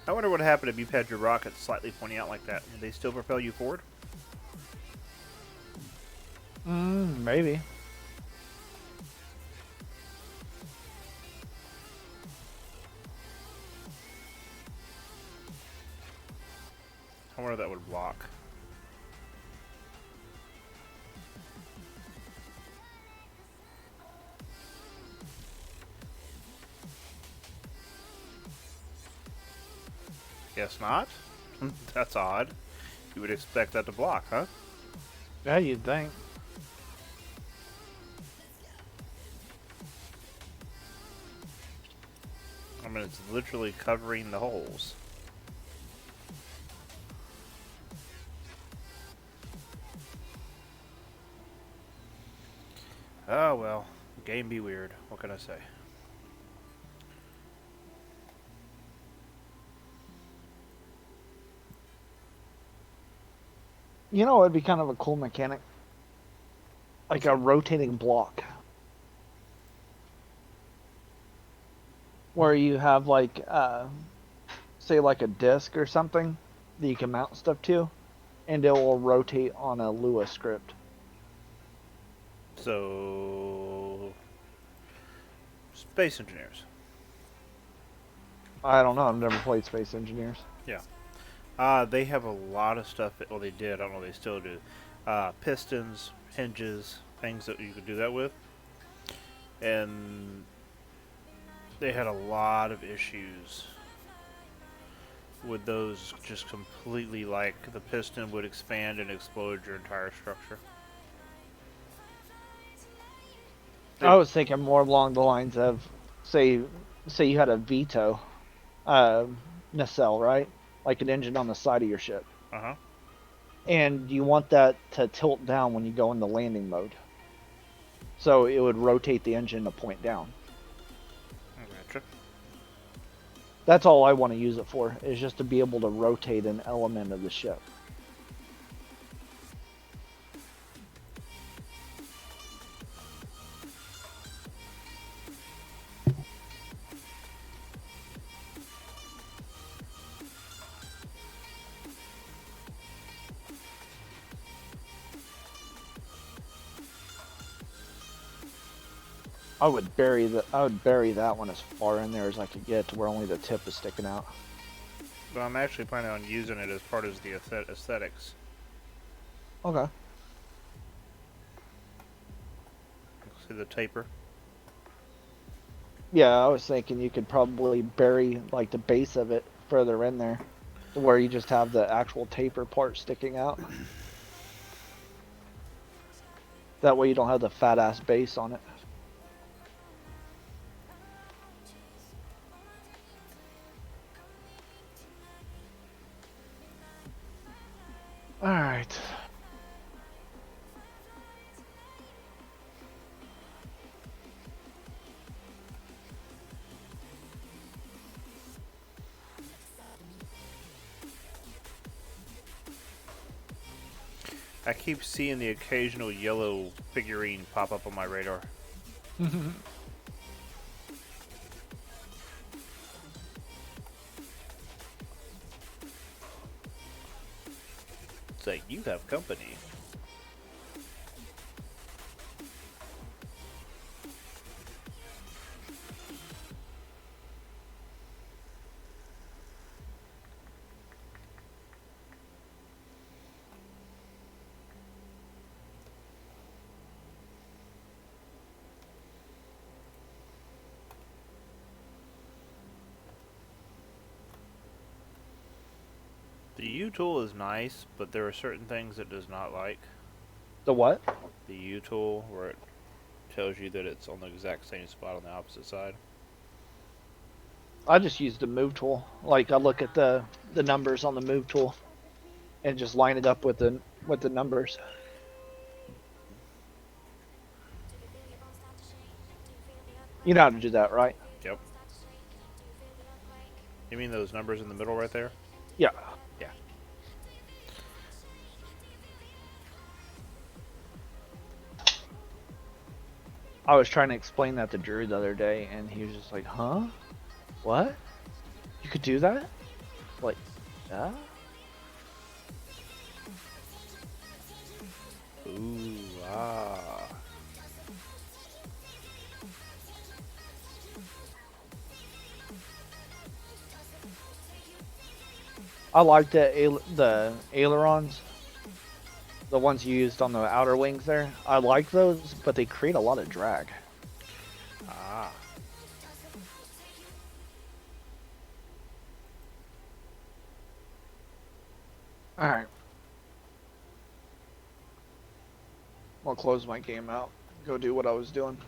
I wonder what happened if you had your rockets slightly pointing out like that. Would they still propel you forward? Maybe. I wonder if that would block. Guess not. That's odd. You would expect that to block, huh? Yeah, you'd think. I mean, it's literally covering the holes. Oh well, game be weird. What can I say? You know, it'd be kind of a cool mechanic, like a rotating block, where you have like, say, like a disc or something that you can mount stuff to, and it will rotate on a Lua script. So, space engineers. I don't know. I've never played Space Engineers. Yeah. They have a lot of stuff. Well, they did. I don't know if they still do. Pistons, hinges, things that you could do that with. And they had a lot of issues with those just completely, like the piston would expand and explode your entire structure. I was thinking more along the lines of, say you had a Vito nacelle, right? Like an engine on the side of your ship. Uh-huh. And you want that to tilt down when you go into landing mode. So it would rotate the engine to point down. Gotcha. That's all I want to use it for, is just to be able to rotate an element of the ship. I would bury that one as far in there as I could get to where only the tip is sticking out. But I'm actually planning on using it as part of the aesthetics. Okay. See the taper? Yeah, I was thinking you could probably bury like the base of it further in there, where you just have the actual taper part sticking out. That way you don't have the fat ass base on it. Alright. I keep seeing the occasional yellow figurine pop up on my radar. It's like, you have company. The U tool is nice, but there are certain things it does not like. The what? The U tool, where it tells you that it's on the exact same spot on the opposite side. I just use the move tool. Like I look at the numbers on the move tool and just line it up with the numbers. You know how to do that, right? Yep. You mean those numbers in the middle right there? Yeah. Yeah. I was trying to explain that to Drew the other day, and he was just like, "Huh? What? You could do that?" Like, yeah. Ooh, ah. I like the ailerons, the ones you used on the outer wings there. I like those, but they create a lot of drag. Ah. All right. I'll close my game out. Go do what I was doing.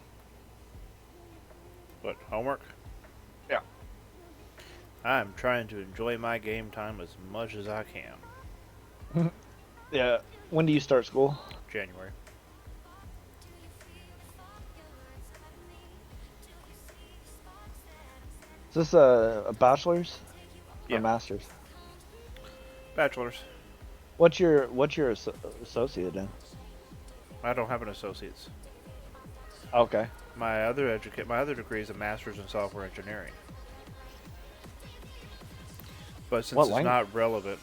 What, homework? Yeah. I'm trying to enjoy my game time as much as I can. Yeah. When do you start school? January. Is this a bachelor's or Yeah. master's? Bachelor's. What's your associate in? I don't have an associate's. Okay. My other degree is a master's in software engineering. But since it's not relevant,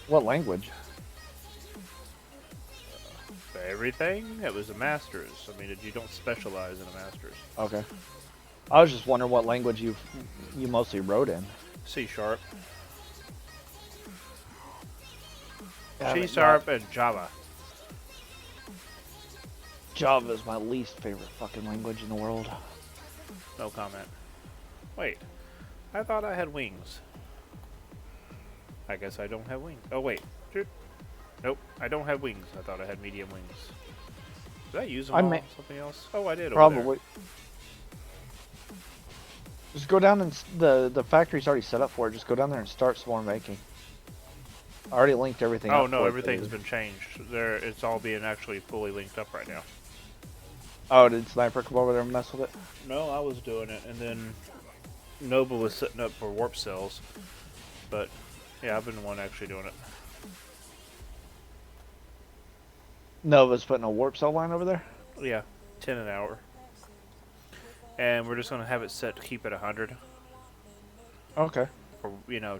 What language? for everything, it was a master's. I mean, you don't specialize in a master's. Okay. I was just wondering what language you mostly wrote in. C#. Yeah, C# and Java. Java is my least favorite fucking language in the world. No comment. Wait, I thought I had wings. I guess I don't have wings. Oh wait, nope, I don't have wings. I thought I had medium wings. Did I use them all? Something else? Oh, I did. Probably. Over Just go down and the factory's already set up for it. Just go down there and start swarm making. I already linked everything. Oh up no, everything's been changed. It's all being actually fully linked up right now. Oh, did Sniper come over there and mess with it? No, I was doing it, and then Nova was setting up for warp cells. But yeah, I've been the one actually doing it. Nova's putting a warp cell line over there? Yeah, 10 an hour. And we're just gonna have it set to keep it 100. Okay. For,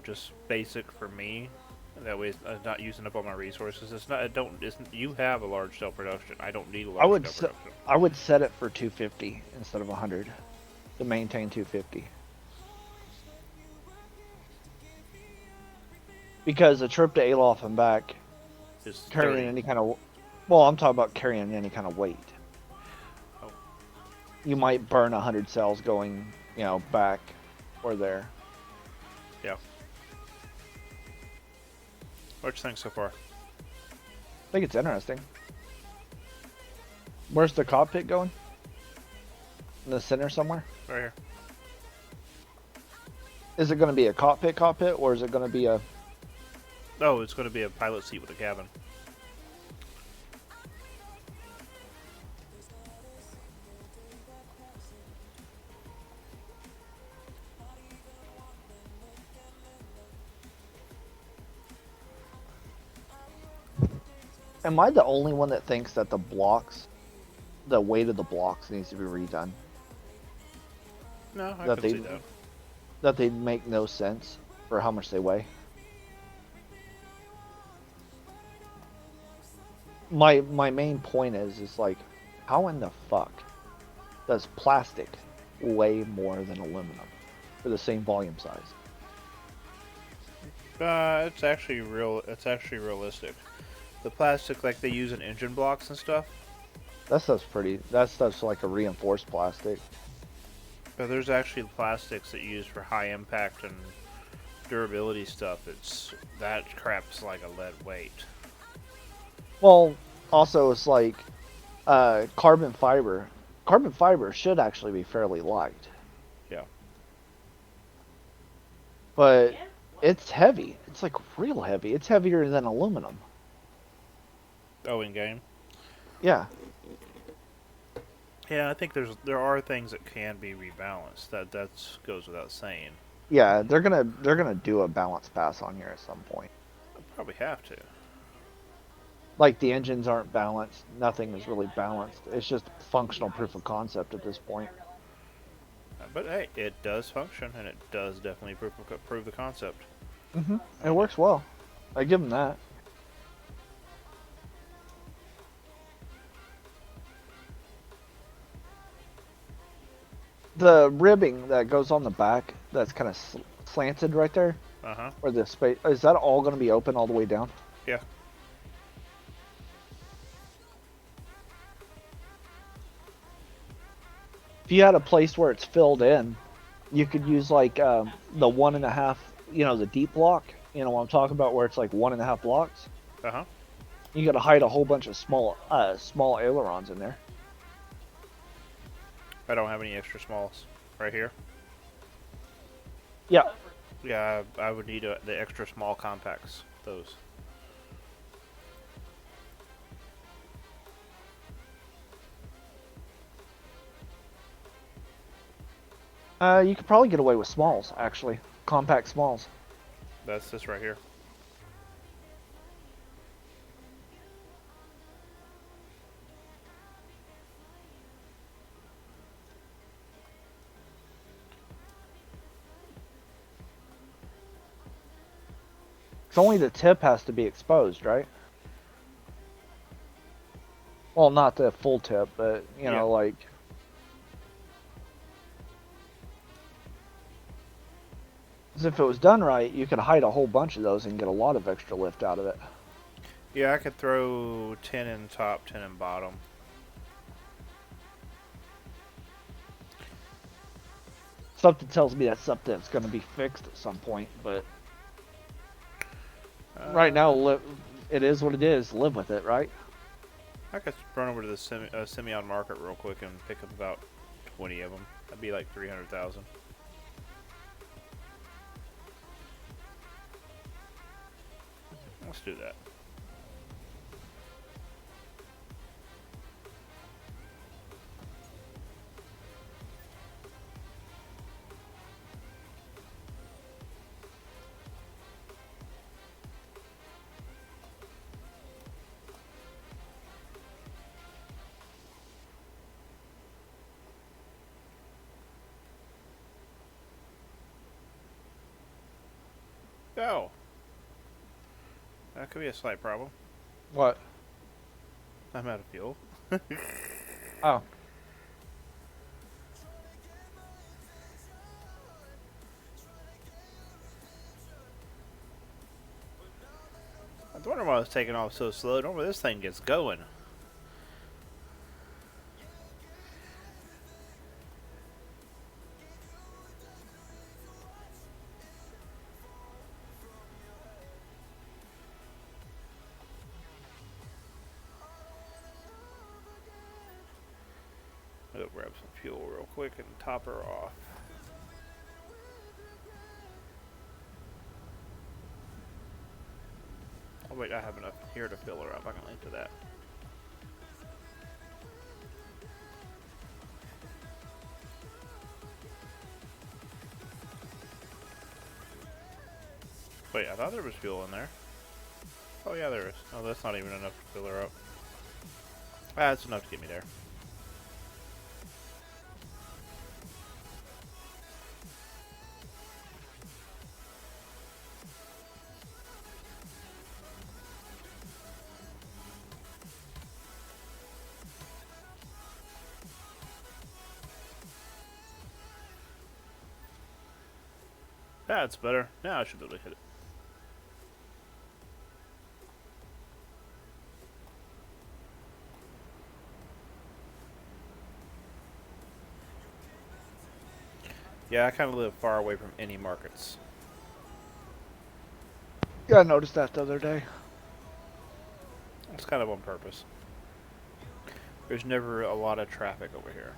just basic for me. That way, it's not using up all my resources. It's not. You have a large cell production. I don't need a large cell production. I would set it for 250 instead of 100 to maintain 250. Because a trip to Alof and back, Is carrying 30. any kind of, well, I'm talking about carrying any kind of weight. Oh. You might burn 100 cells going, back or there. Yeah. What you think so far? I think it's interesting. Where's the cockpit going? In the center somewhere? Right here. Is it going to be a cockpit, or is it going to be a... Oh, it's going to be a pilot seat with a cabin. Am I the only one that thinks that the weight of the blocks needs to be redone? No, I can see that. That they make no sense for how much they weigh. My main point is like, how in the fuck does plastic weigh more than aluminum for the same volume size? It's actually real. It's actually realistic. The plastic, like they use in engine blocks and stuff. That stuff's like a reinforced plastic. But there's actually plastics that you use for high impact and durability stuff, that crap's like a lead weight. Well, also it's like carbon fiber. Carbon fiber should actually be fairly light. Yeah. But it's heavy. It's like real heavy. It's heavier than aluminum. Oh, in game. Yeah. Yeah, I think there are things that can be rebalanced. That goes without saying. Yeah, they're gonna do a balance pass on here at some point. They'll probably have to. Like the engines aren't balanced. Nothing is really balanced. It's just functional proof of concept at this point. But hey, it does function, and it does definitely prove the concept. It works well. I give them that. The ribbing that goes on the back, that's kind of slanted right there, where the space is that all going to be open all the way down? Yeah. If you had a place where it's filled in, you could use like the 1.5, the deep block. You know what I'm talking about, where it's like 1.5 blocks. You got to hide a whole bunch of small ailerons in there. I don't have any extra smalls right here. Yeah. Yeah, I would need the extra small compacts. Those. You could probably get away with smalls, actually. Compact smalls. That's this right here. It's only the tip has to be exposed, right? Well, not the full tip, but, like... Because if it was done right, you could hide a whole bunch of those and get a lot of extra lift out of it. Yeah, I could throw 10 in top, 10 in bottom. Something tells me that's something that's going to be fixed at some point, but... right now, it is what it is. Live with it, right? I could run over to the Simeon market real quick and pick up about 20 of them. That'd be like 300,000. Let's do that. Oh. That could be a slight problem. What? I'm out of fuel. Oh. I was wondering why it's taking off so slow. Normally this thing gets going. I'll go grab some fuel real quick and top her off. Oh wait, I have enough here to fill her up. I can link to that. Wait, I thought there was fuel in there. Oh yeah, there is. Oh, that's not even enough to fill her up. Ah, that's enough to get me there. That's better. Now I should be able to hit it. Yeah, I kind of live far away from any markets. Yeah, I noticed that the other day. It's kind of on purpose. There's never a lot of traffic over here.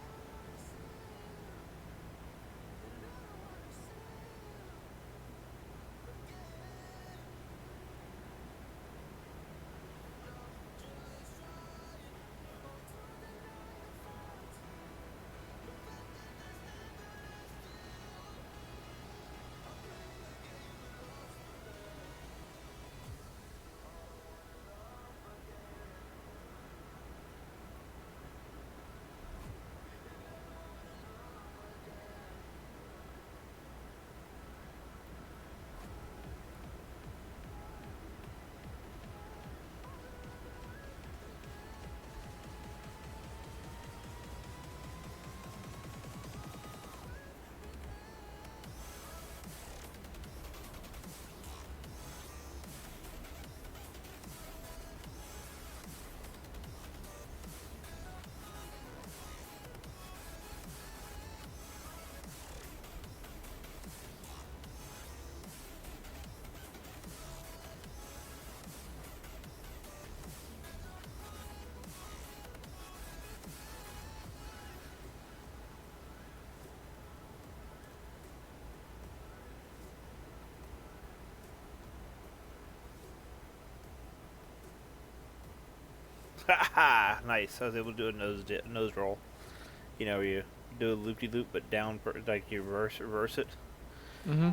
Haha! Nice. I was able to do a nose roll. You know, you do a loop-de-loop, but down, like you reverse it. Mm-hmm.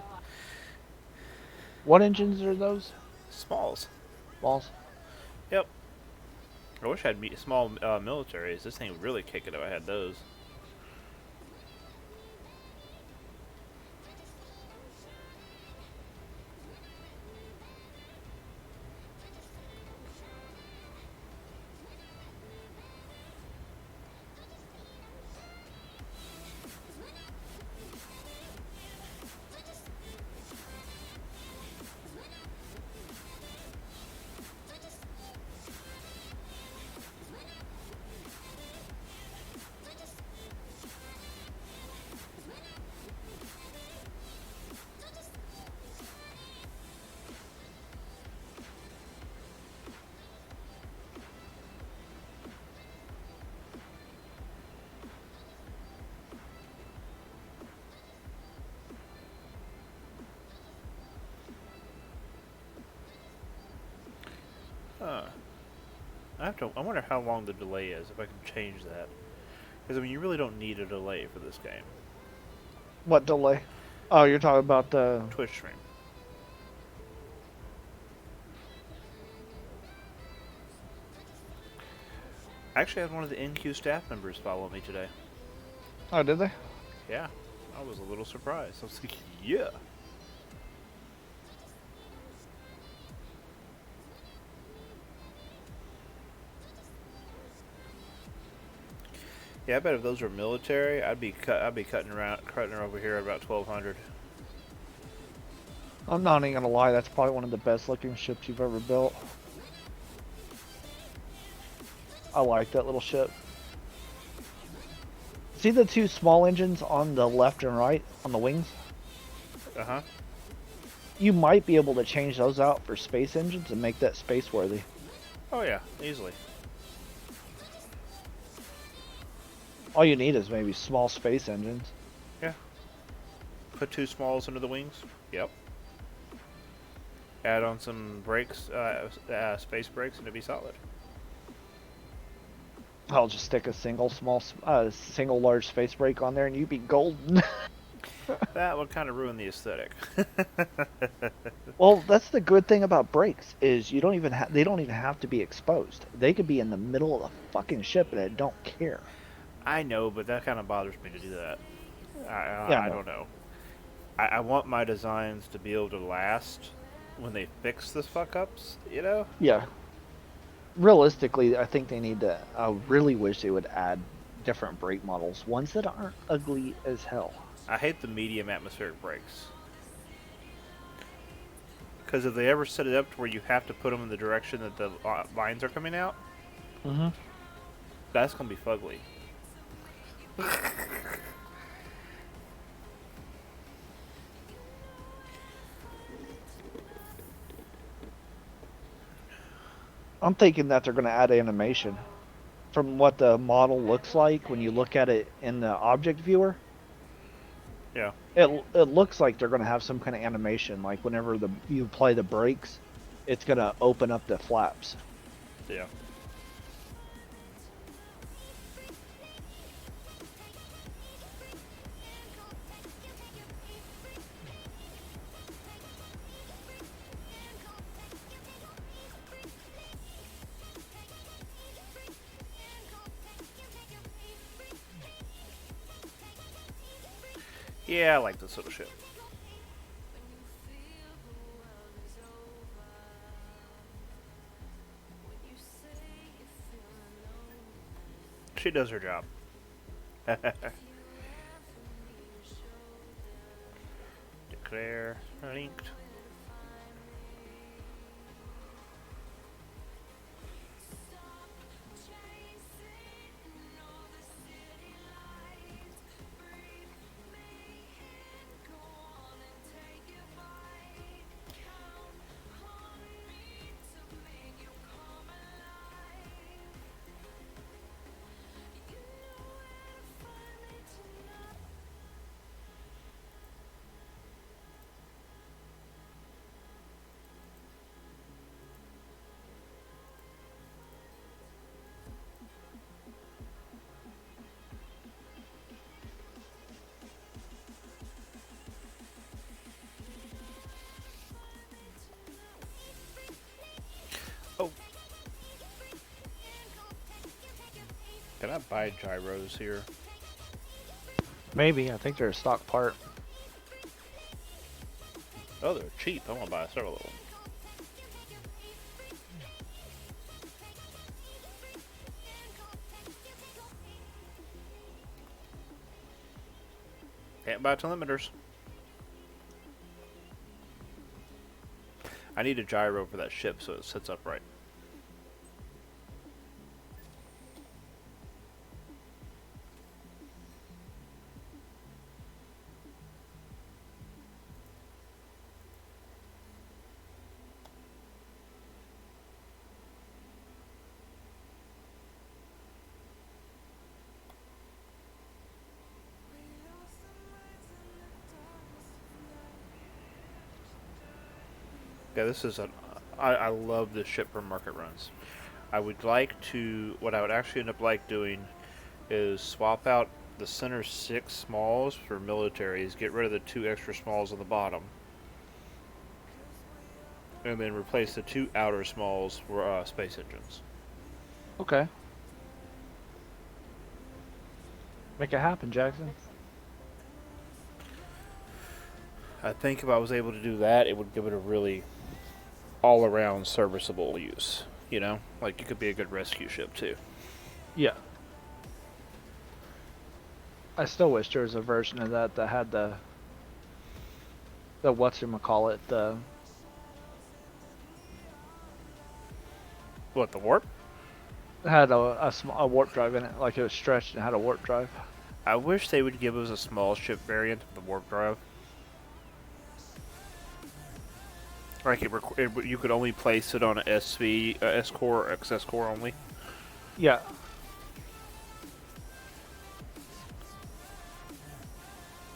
What engines are those? Smalls. Balls. Yep. I wish I had small militaries. This thing would really kick it if I had those. Huh. I wonder how long the delay is, if I can change that. Because, I mean, you really don't need a delay for this game. What delay? Oh, you're talking about the... Twitch stream. I actually had one of the NQ staff members follow me today. Oh, did they? Yeah. I was a little surprised. I was like, yeah. Yeah, I bet if those were military, I'd be cutting her over here at about 1200. I'm not even gonna lie, that's probably one of the best looking ships you've ever built. I like that little ship. See the two small engines on the left and right on the wings? Uh-huh. You might be able to change those out for space engines and make that space worthy. Oh yeah, easily. All you need is maybe small space engines. Yeah. Put two smalls under the wings. Yep. Add on some brakes, space brakes, and it'd be solid. I'll just stick a single large space brake on there and you'd be golden. That would kind of ruin the aesthetic. Well, that's the good thing about brakes is they don't even have to be exposed. They could be in the middle of the fucking ship and it don't care. I know, but that kind of bothers me to do that. Yeah, I don't know. I want my designs to be able to last when they fix the fuck ups, you know? Yeah. Realistically, I think they need to. I really wish they would add different brake models, ones that aren't ugly as hell. I hate the medium atmospheric brakes. Because if they ever set it up to where you have to put them in the direction that the lines are coming out, that's going to be fugly. I'm thinking that they're going to add animation. From what the model looks like when you look at it in the object viewer, Yeah. it looks like they're going to have some kind of animation. Like whenever you play the brakes, it's going to open up the flaps. Yeah. Yeah, I like this little ship. She does her job. Declare linked. Oh. Can I buy gyros here? Maybe. I think they're a stock part. Oh, they're cheap. I want to buy several of them. Can't buy telemeters. I need a gyro for that ship so it sits upright. Yeah, this is an. I love this ship for market runs. I would like to. What I would actually end up like doing is swap out the center 6 smalls for militaries, get rid of the 2 extra smalls on the bottom, and then replace the 2 outer smalls for space engines. Okay. Make it happen, Jackson. I think if I was able to do that, it would give it a really all-around serviceable use. You know, like it could be a good rescue ship too. Yeah. I still wish there was a version of that had the whatchamacallit, the What, the warp? had a warp drive in it, like it was stretched and had a warp drive. I wish they would give us a small ship variant of the warp drive. Like you could only place it on a SV, S core, or XS core only. Yeah.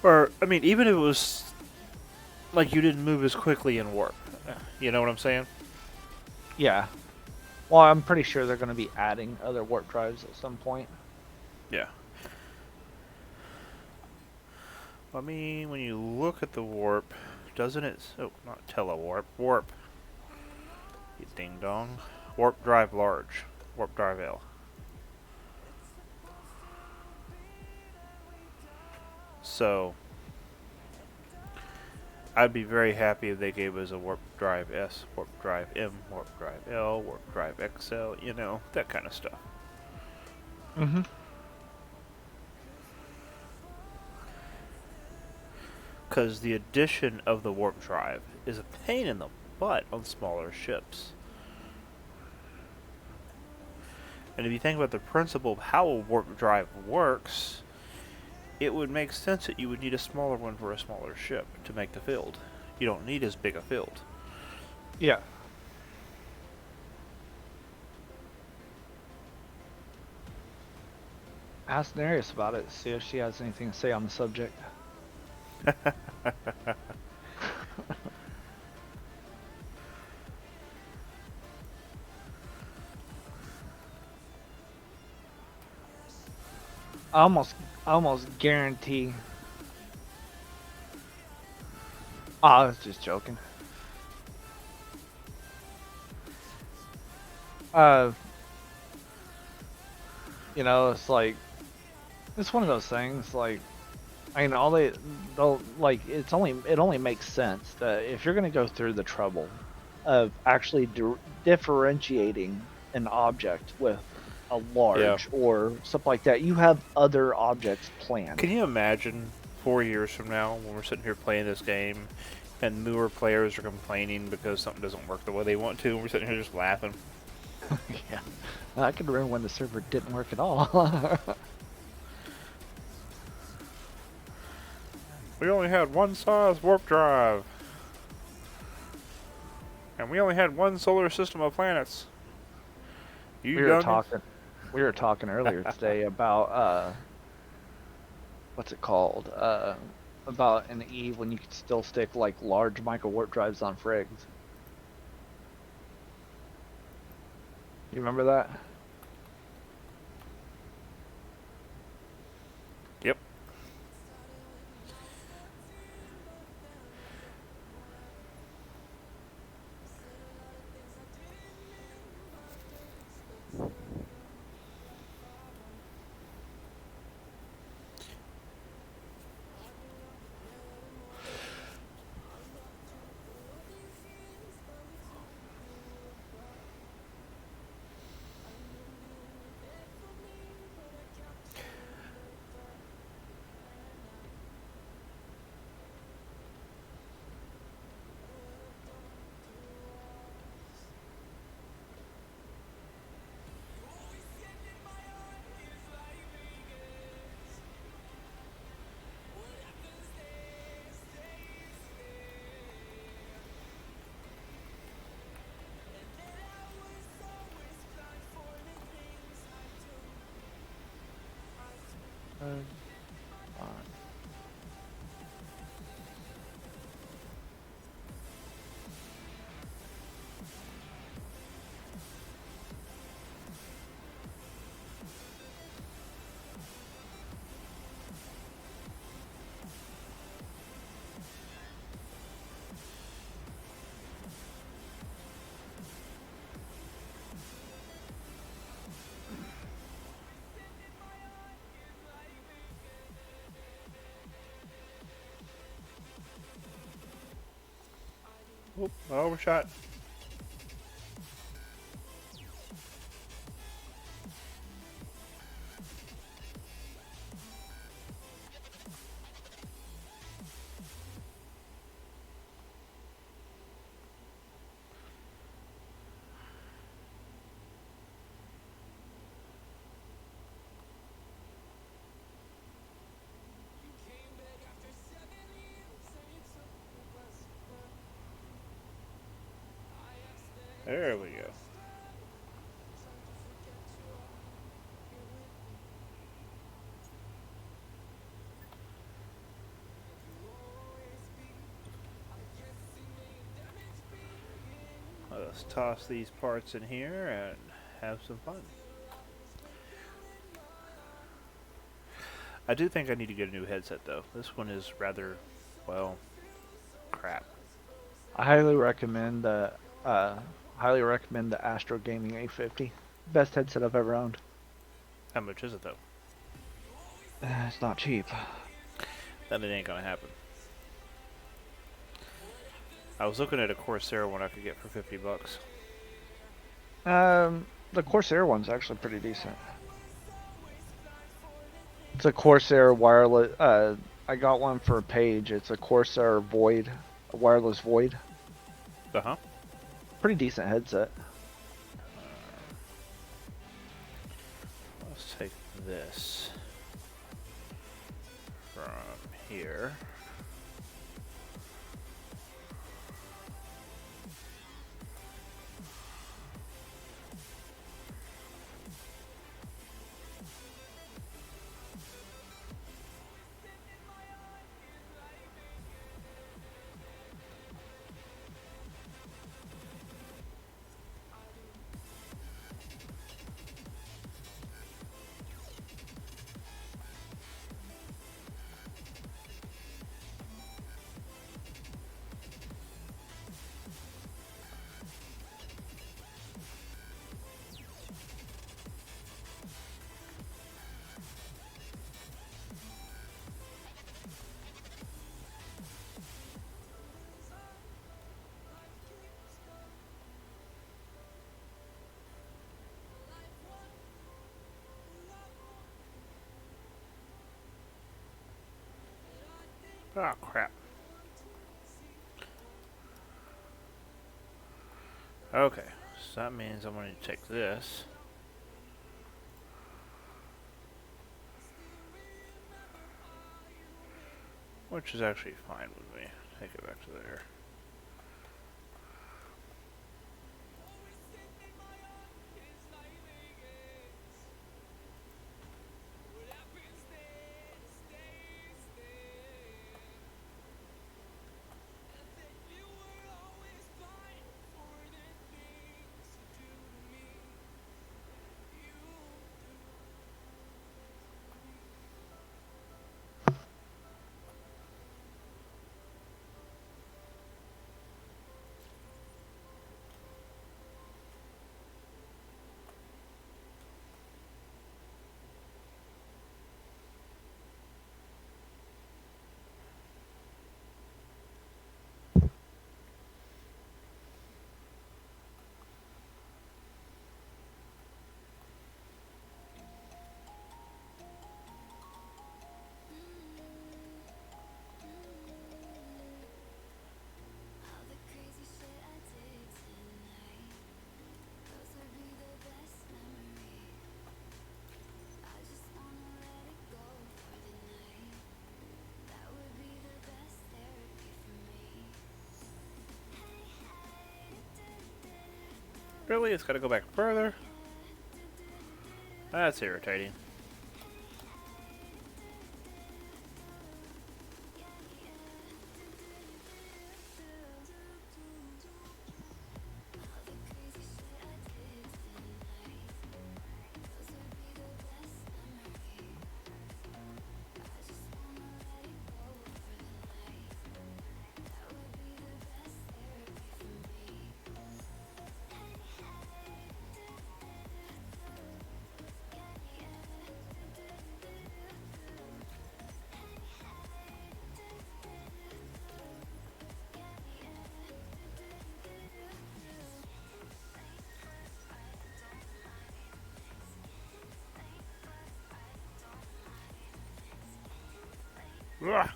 Or I mean, even if it was like you didn't move as quickly in warp, you know what I'm saying? Yeah. Well, I'm pretty sure they're going to be adding other warp drives at some point. Yeah. I mean, when you look at the warp, doesn't it? Oh, not telewarp, warp. You ding dong. Warp drive large. Warp drive L. So, I'd be very happy if they gave us a warp drive S, warp drive M, warp drive L, warp drive XL, you know, that kind of stuff. Mm-hmm. Because the addition of the warp drive is a pain in the butt on smaller ships. And if you think about the principle of how a warp drive works, it would make sense that you would need a smaller one for a smaller ship to make the field. You don't need as big a field. Yeah. Ask Nereus about it. See if she has anything to say on the subject. I almost guarantee. Oh, I was just joking. Uh, it's like it's one of those things. Like, I mean, they'll like it only makes sense that if you're gonna go through the trouble of actually differentiating an object with a Yeah. large or something like that, you have other objects planned. Can you imagine 4 years from now when we're sitting here playing this game and newer players are complaining because something doesn't work the way they want to, and we're sitting here just laughing? Yeah, I can remember when the server didn't work at all. We only had one size warp drive. And we only had one solar system of planets. You we were youngins? talking we were talking earlier today about what's it called? About an Eve when you could still stick like large micro warp drives on frigs. You remember that? Yep. Fine. Oop, overshot. There we go. Let's toss these parts in here and have some fun. I do think I need to get a new headset though. This one is rather, well, crap. I highly recommend the Astro Gaming A50. Best headset I've ever owned. How much is it though? It's not cheap. Then it ain't gonna happen. I was looking at a Corsair one I could get for $50. The Corsair one's actually pretty decent. It's a Corsair wireless. I got one for a page. It's a Corsair Void, a wireless Void. Uh-huh. Pretty decent headset. Let's take this from here. Oh, crap. Okay, so that means I'm going to take this. Which is actually fine with me. Take it back to there. Really? It's got to go back further? That's irritating. Ugh.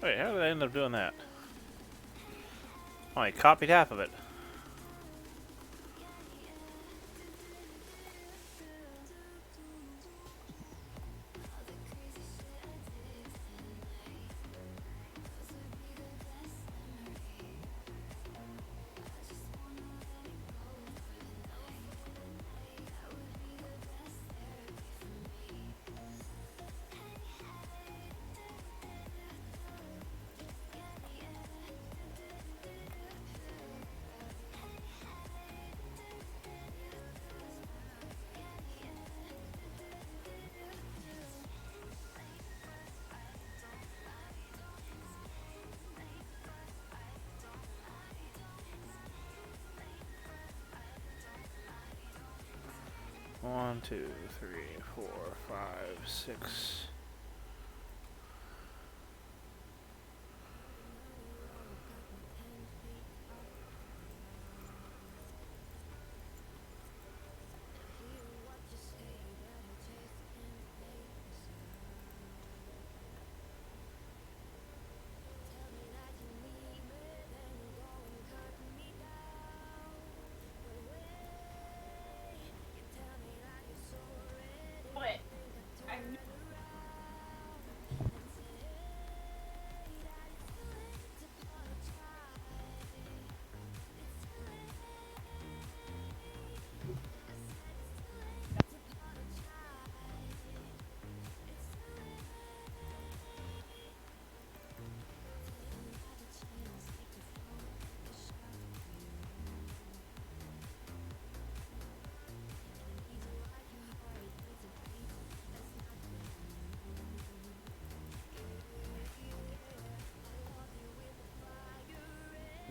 Wait, how did I end up doing that? Oh, I copied half of it. One, two, three, 4, 5, 6.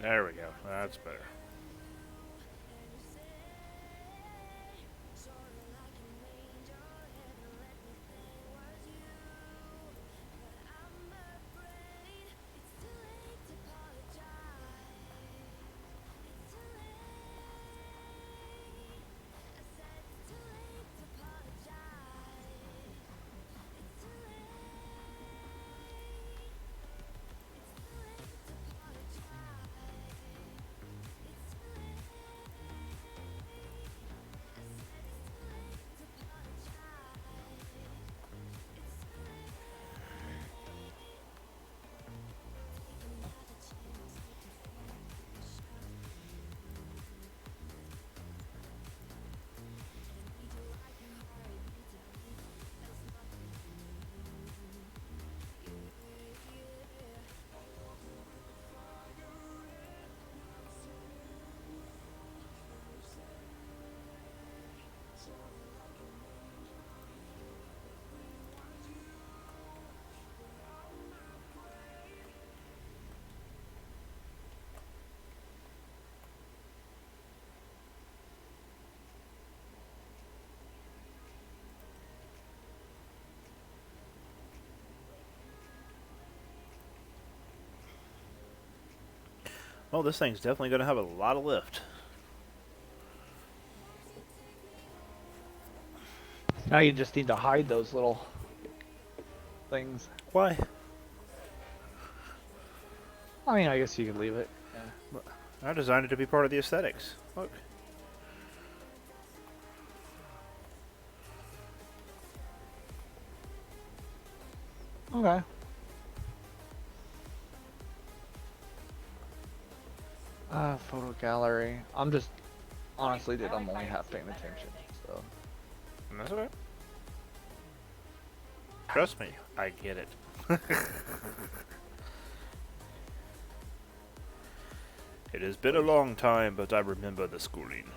There we go. That's better. Well, this thing's definitely going to have a lot of lift. Now you just need to hide those little things. Why? I mean, I guess you could leave it. Yeah. I designed it to be part of the aesthetics. Look. Okay. Photo gallery. I'm just, honestly, dude, I'm only half paying attention, so. And that's okay. Trust me, I get it. It has been a long time, but I remember the schooling.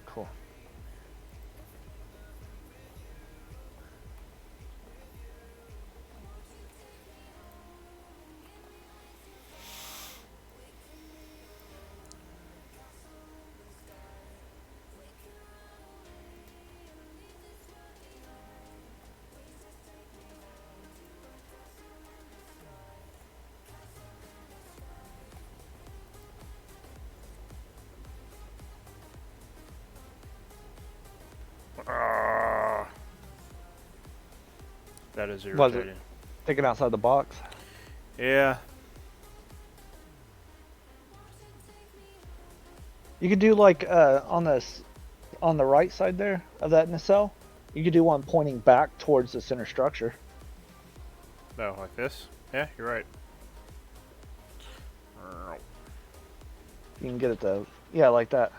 Cool. That is Was it irritating. thinking outside the box? Yeah. You could do like on the right side there of that nacelle. You could do one pointing back towards the center structure. No, like this? Yeah, you're right. You can get it to, yeah, like that.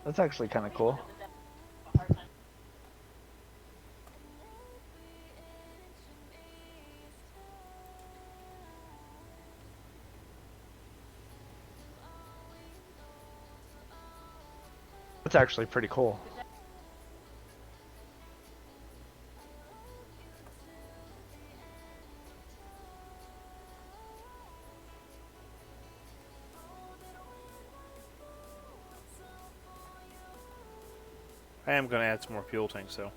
That's actually kind of cool. That's actually pretty cool. I am going to add some more fuel tanks, though.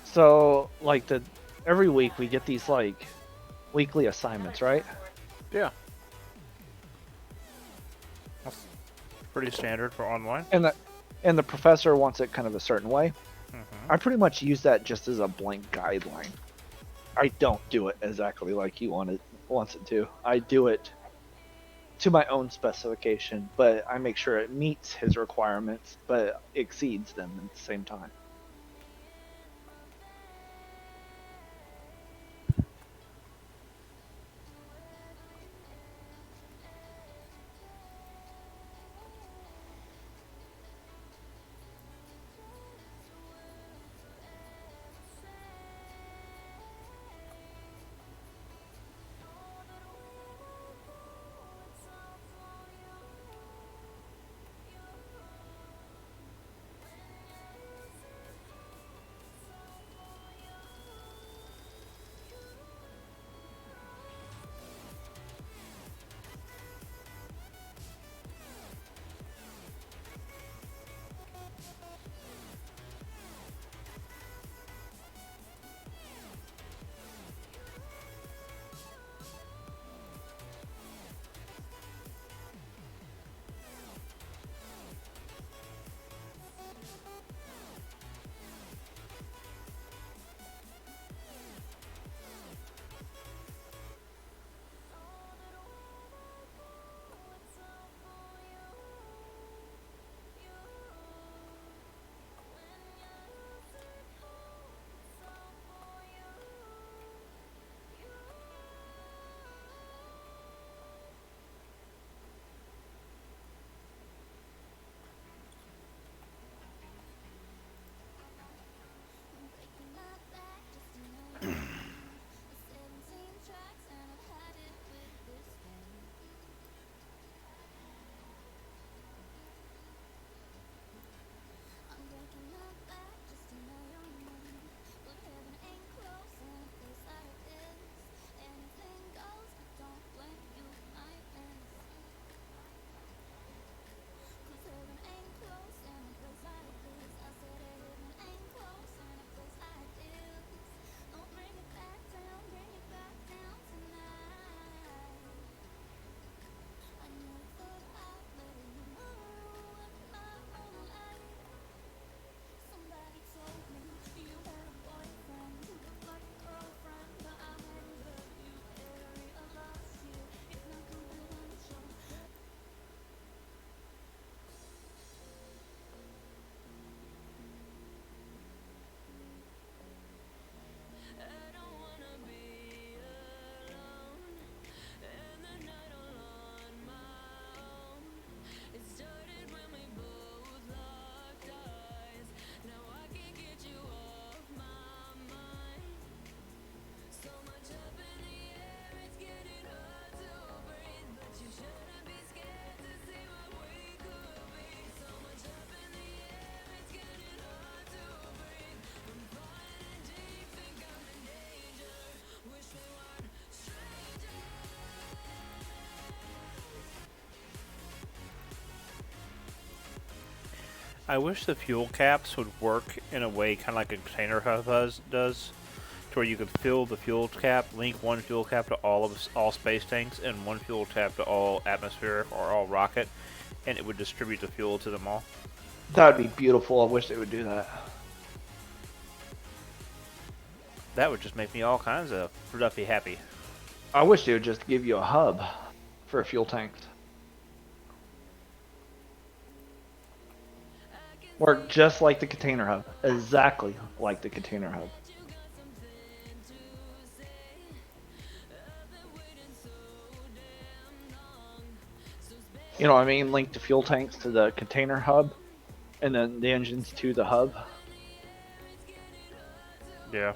So, like every week we get these like weekly assignments, right? Yeah. That's pretty standard for online. And the professor wants it kind of a certain way. Mm-hmm. I pretty much use that just as a blank guideline. I don't do it exactly like he wants it to. I do it to my own specification, but I make sure it meets his requirements, but exceeds them at the same time. I wish the fuel caps would work in a way kind of like a container hub does, to where you could fill the fuel cap, link one fuel cap to all space tanks, and one fuel cap to all atmospheric or all rocket, and it would distribute the fuel to them all. That would be beautiful. I wish they would do that. That would just make me all kinds of fluffy happy. I wish they would just give you a hub for fuel tanks. Work just like the container hub. Exactly like the container hub. You know what I mean? Link the fuel tanks to the container hub, and then the engines to the hub. Yeah.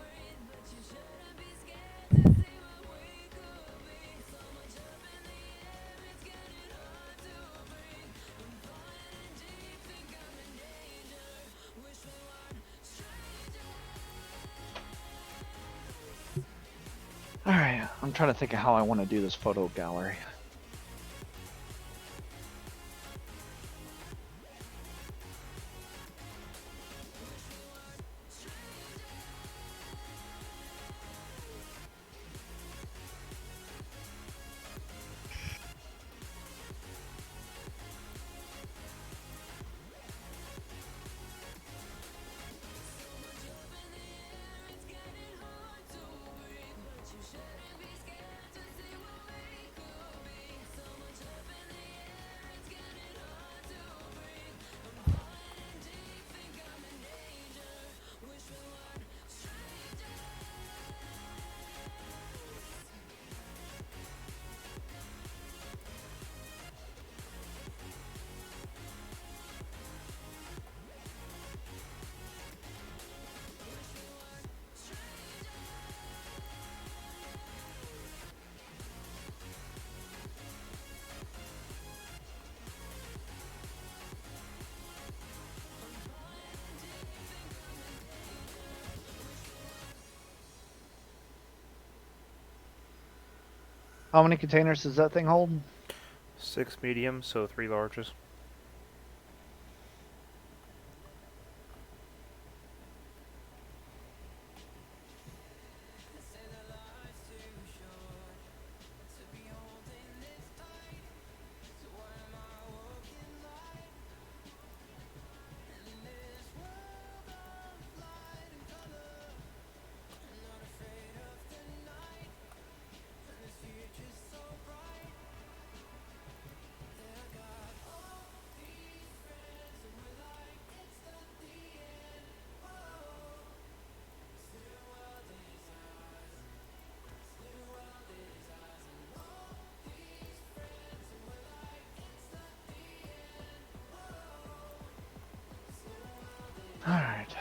Alright, I'm trying to think of how I want to do this photo gallery. How many containers does that thing hold? 6 medium, so 3 larges. Alright.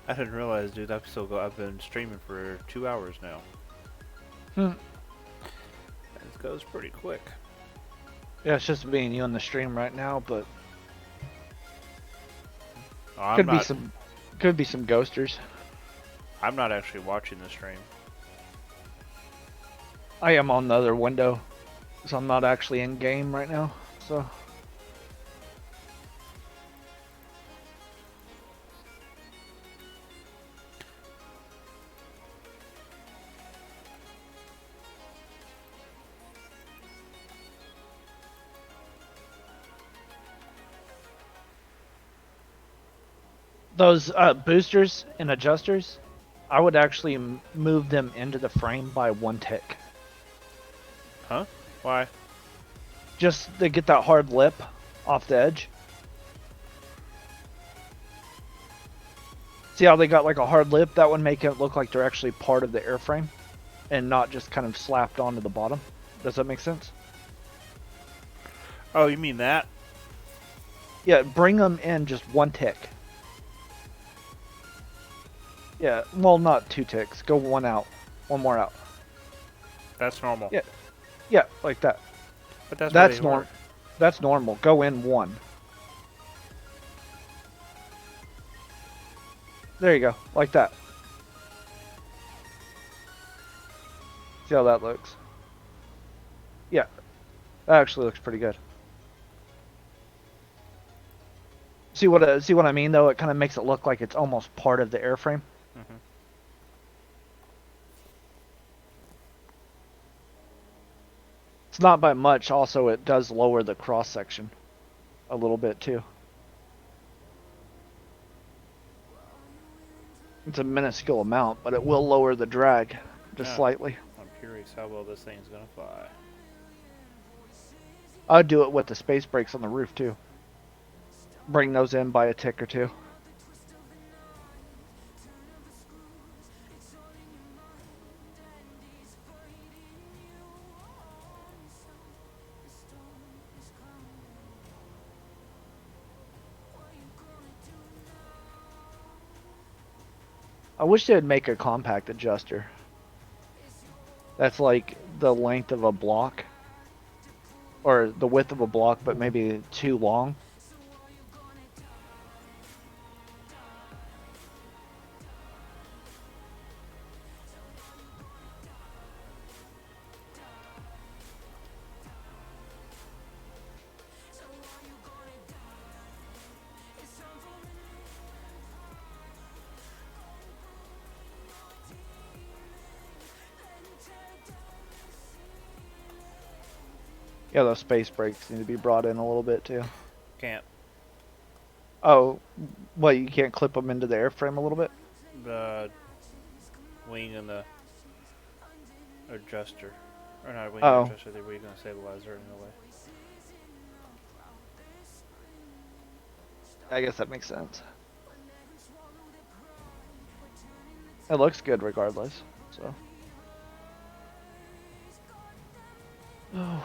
I didn't realize, dude. I've been streaming for 2 hours now. Hmm. It goes pretty quick. Yeah, it's just me and you on the stream right now, but Oh, could be some ghosters. I'm not actually watching the stream. I am on the other window, so I'm not actually in game right now. So those boosters and adjusters, I would actually move them into the frame by 1 tick. Huh? Why? Just to get that hard lip off the edge. See how they got like a hard lip? That would make it look like they're actually part of the airframe and not just kind of slapped onto the bottom. Does that make sense? Oh, you mean that? Yeah, bring them in just 1 tick. Yeah, well, not 2 ticks. Go 1 out. 1 more out. That's normal. Yeah, yeah, like that. But that's normal. That's normal. Go in 1. There you go, like that. See how that looks? Yeah, that actually looks pretty good. See what I mean though? It kind of makes it look like it's almost part of the airframe. Mm-hmm. It's not by much. Also, it does lower the cross section a little bit too. It's a minuscule amount, but it will lower the drag just slightly. I'm curious how well this thing's gonna fly. I'd do it with the space brakes on the roof too. Bring those in by a tick or 2. I wish they'd make a compact adjuster. That's like the length of a block. Or the width of a block, but maybe too long. Yeah, those space brakes need to be brought in a little bit too. Can't. Oh, well, you can't clip them into the airframe a little bit? The wing and the adjuster. Or not wing Oh. and adjuster, the wing and stabilizer in a way. I guess that makes sense. It looks good regardless, so. Oh.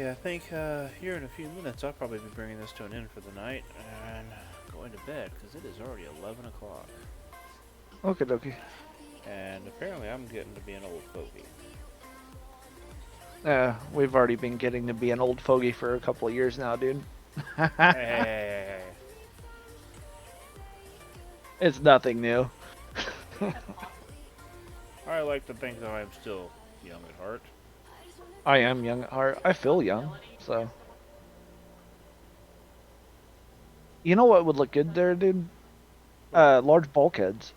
Okay, I think here in a few minutes I'll probably be bringing this to an end for the night and going to bed because it is already 11 o'clock. Okay, dokie. And apparently I'm getting to be an old fogey. We've already been getting to be an old fogey for a couple of years now, dude. Hey. It's nothing new. I like to think that I'm still young at heart. I am young at heart. I feel young, so. You know what would look good there, dude? Large bulkheads.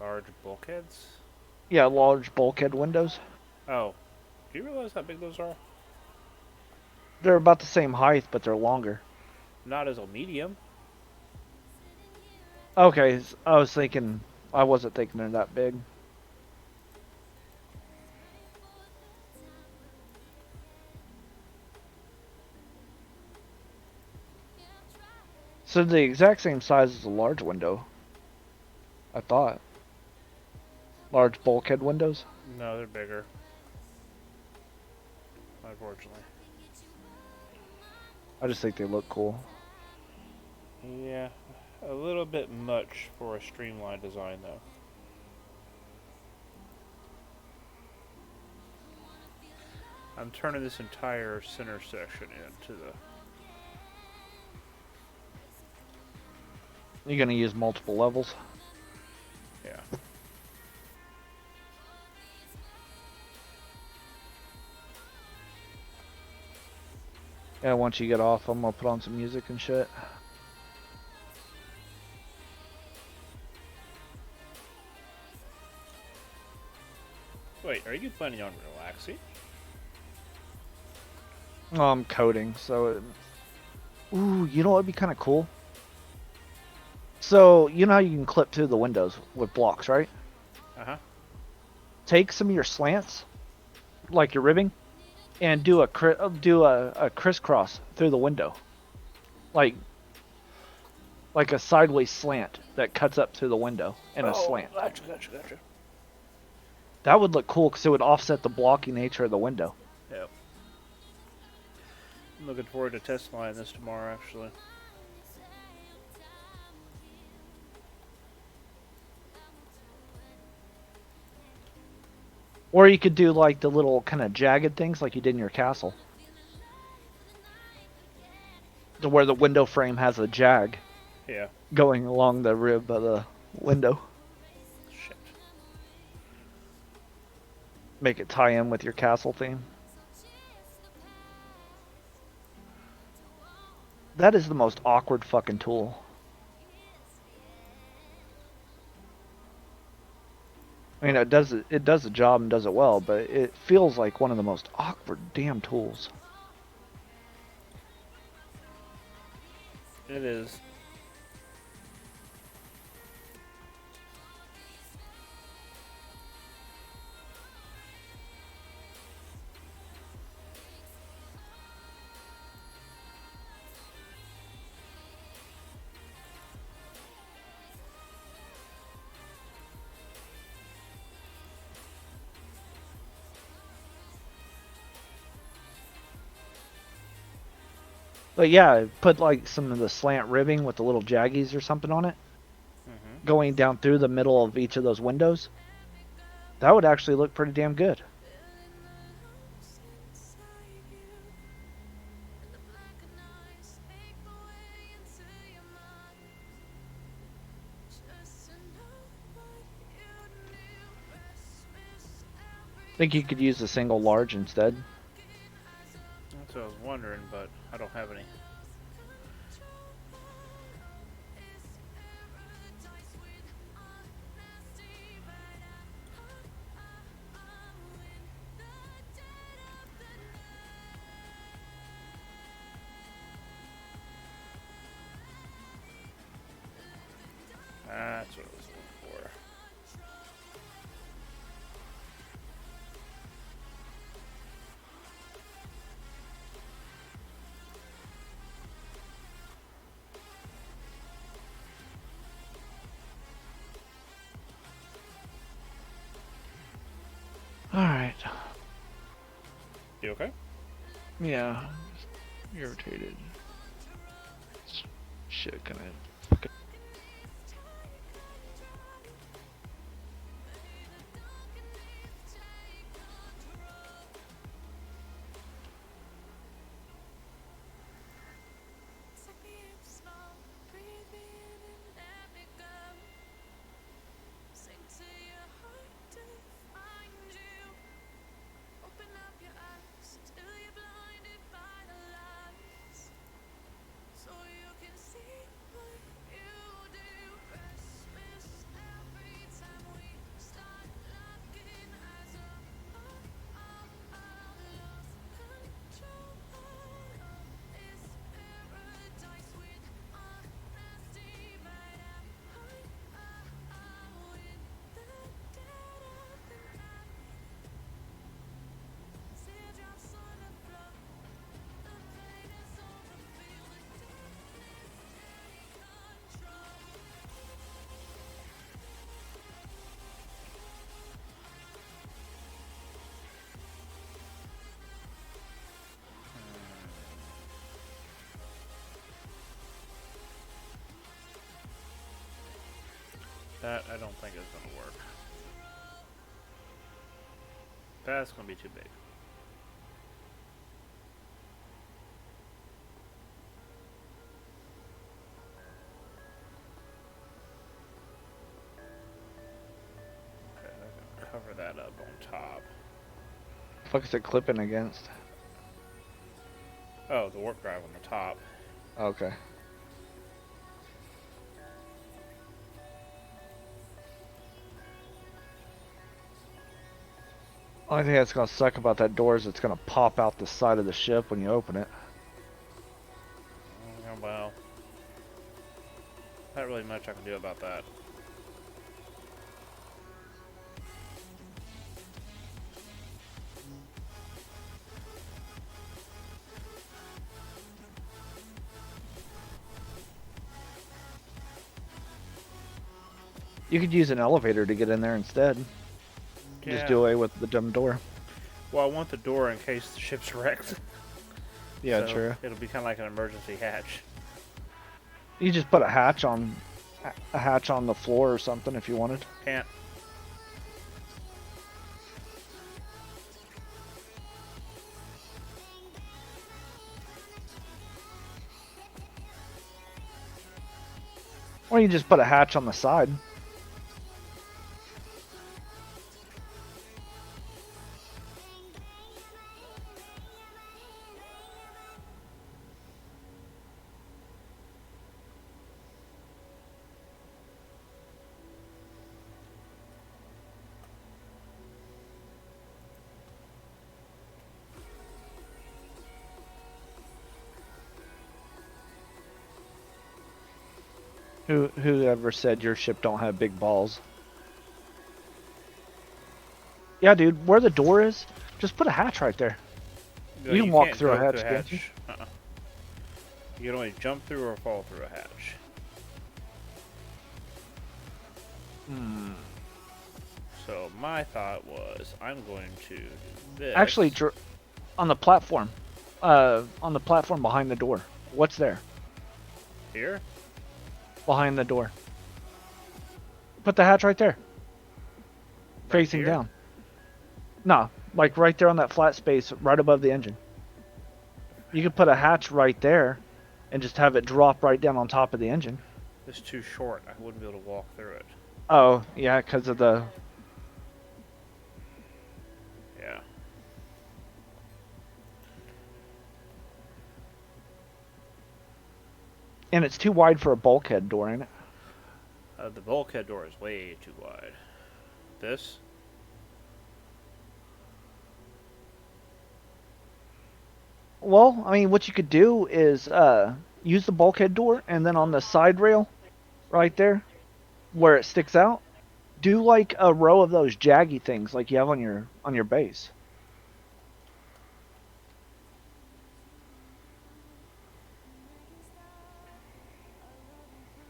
Large bulkheads? Yeah, large bulkhead windows. Oh, do you realize how big those are? They're about the same height, but they're longer. Not as a medium. Okay, I wasn't thinking they're that big. So the exact same size as a large window. I thought. Large bulkhead windows? No, they're bigger. Unfortunately. I just think they look cool. Yeah, a little bit much for a streamlined design though. I'm turning this entire center section into the... You're gonna use multiple levels? Yeah. Yeah, once you get off, I'm gonna put on some music and shit. Wait, are you planning on relaxing? Oh, I'm coding, so... Ooh, you know what would be kind of cool? So, you know how you can clip through the windows with blocks, right? Uh-huh. Take some of your slants, like your ribbing, and do a crisscross through the window. Like a sideways slant that cuts up through the window in a slant. Gotcha. That would look cool because it would offset the blocky nature of the window. Yep. I'm looking forward to test flying this tomorrow, actually. Or you could do like the little kind of jagged things like you did in your castle. To where the window frame has a jag. Yeah. Going along the rib of the window. Shit. Make it tie in with your castle theme. That is the most awkward fucking tool. I mean, it does the job and does it well, but it feels like one of the most awkward damn tools. It is. But yeah, put like some of the slant ribbing with the little jaggies or something on it, going down through the middle of each of those windows. That would actually look pretty damn good. Think you could use a single large instead. That's what I was wondering, but I don't have any. That's what I was looking for. Alright. You okay? Yeah, irritated. Shit, gonna. That I don't think is going to work. That's going to be too big. Okay, I can cover that up on top. Fuck is it clipping against? Oh, the warp drive on the top. Okay. Only thing that's gonna suck about that door is it's gonna pop out the side of the ship when you open it. Well, not really much I can do about that. You could use an elevator to get in there instead. Yeah. Just do away with the dumb door. Well, I want the door in case the ship's wrecked. Yeah, So true. It'll be kind of like an emergency hatch. You just put a hatch on the floor or something if you wanted. Can't. Or you just put a hatch on the side. Whoever said your ship don't have big balls? Yeah, dude, where the door is, just put a hatch right there. No, You can walk can't through a go hatch, can't you? You can only jump through or fall through a hatch. Hmm. So my thought was, I'm going to do this. Actually, on the platform behind the door. What's there? Here? Behind the door. Put the hatch right there. Right Facing here? down. No, like right there on that flat space, right above the engine. You could put a hatch right there, and just have it drop right down on top of the engine. It's too short. I wouldn't be able to walk through it. Oh, yeah, because of the... Yeah. And it's too wide for a bulkhead door, ain't it? The bulkhead door is way too wide. This? Well, I mean, what you could do is use the bulkhead door, and then on the side rail, right there, where it sticks out, do like a row of those jaggy things like you have on your base.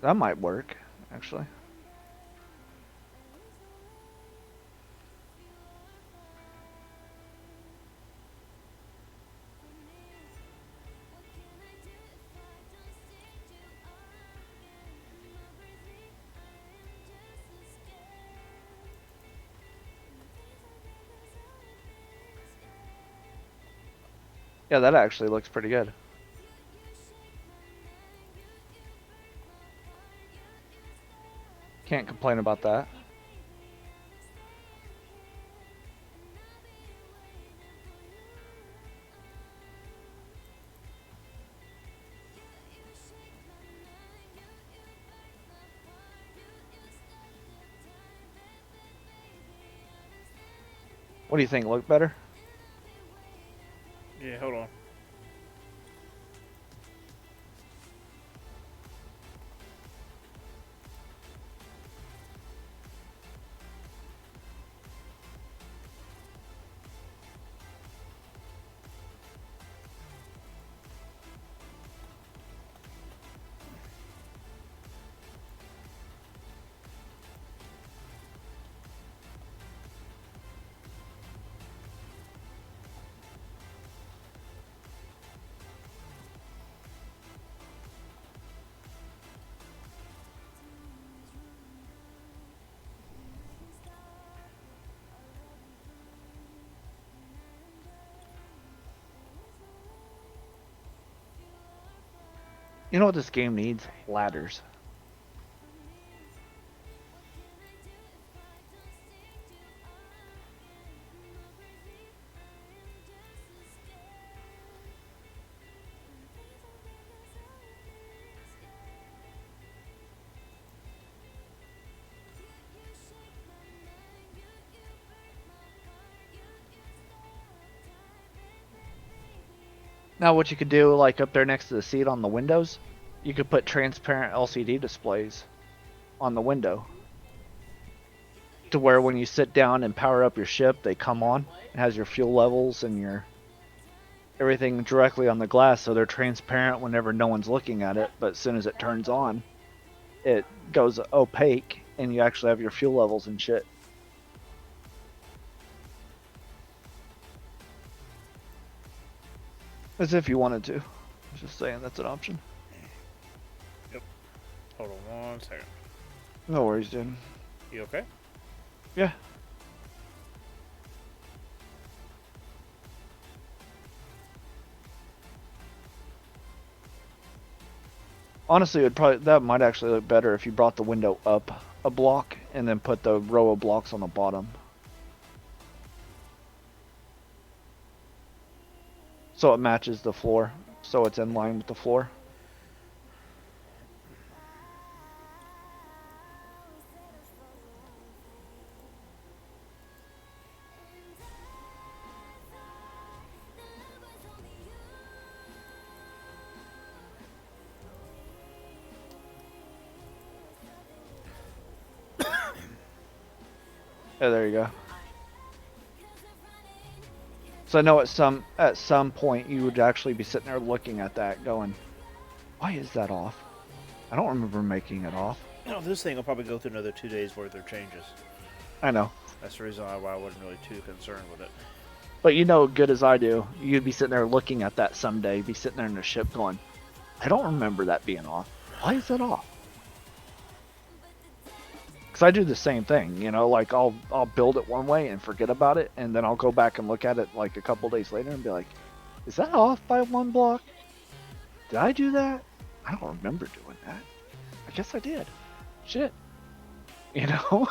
That might work, actually. Yeah, that actually looks pretty good. Can't complain about that. What do you think? Look better? Yeah, hold on. You know what this game needs? Ladders. Now what you could do, like up there next to the seat on the windows, you could put transparent LCD displays on the window. To where when you sit down and power up your ship, they come on. It has your fuel levels and your everything directly on the glass, so they're transparent whenever no one's looking at it, but as soon as it turns on, it goes opaque and you actually have your fuel levels and shit. As if you wanted to. I was just saying that's an option. Yep. Hold on 1 second. No worries, dude. You okay? Yeah. Honestly, that might actually look better if you brought the window up a block and then put the row of blocks on the bottom. So it matches the floor, so it's in line with the floor. Yeah, there you go. So I know at some point you would actually be sitting there looking at that going, why is that off? I don't remember making it off. You know, this thing will probably go through another 2 days worth of changes. I know. That's the reason why I wasn't really too concerned with it. But you know good as I do, you'd be sitting there looking at that someday, be sitting there in the ship going, I don't remember that being off. Why is that off? Because I do the same thing, you know, like I'll build it one way and forget about it, and then I'll go back and look at it like a couple days later and be like, is that off by 1 block? Did I do that? I don't remember doing that. I guess I did. Shit. You know?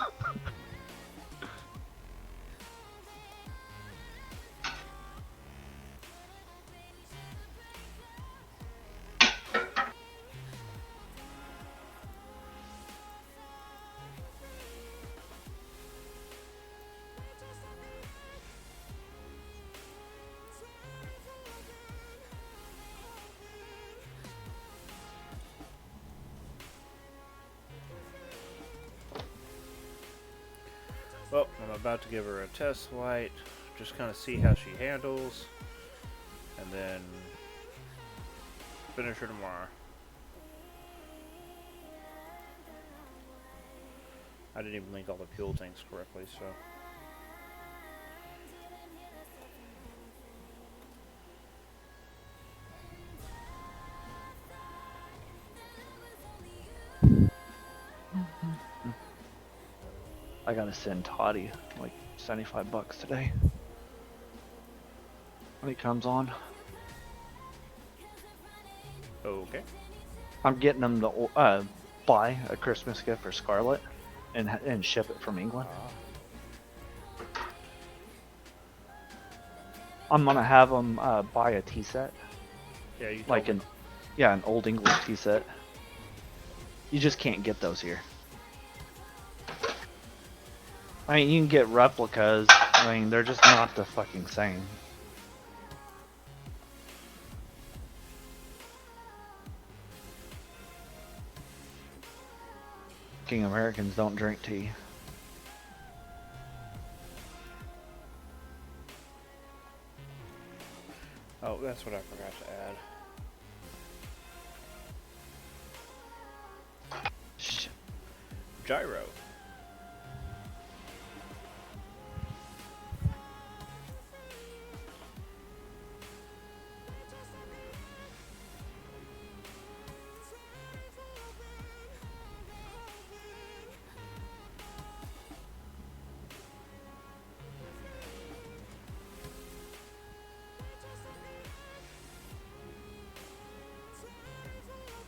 Well, I'm about to give her a test flight, just kind of see how she handles, and then finish her tomorrow. I didn't even link all the fuel tanks correctly, so. I gotta send Toddy like $75 today when he comes on. Okay. I'm getting them to buy a Christmas gift for Scarlett and ship it from England. Ah. I'm gonna have them buy a tea set, Yeah, you told like me. an old English tea set. You just can't get those here. I mean, you can get replicas. I mean, they're just not the fucking same. King Americans don't drink tea. Oh, that's what I forgot to add. Shh. Gyro.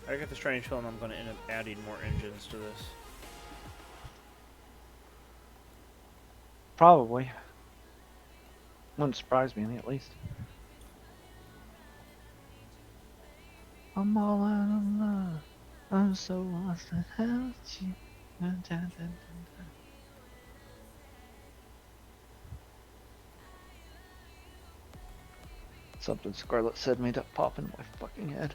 I get the strange feeling I'm going to end up adding more engines to this. Probably. Wouldn't surprise me, at least. I'm all out of love. I'm so lost without you. Dun, dun, dun, dun, dun. Something Scarlett said made that pop in my fucking head.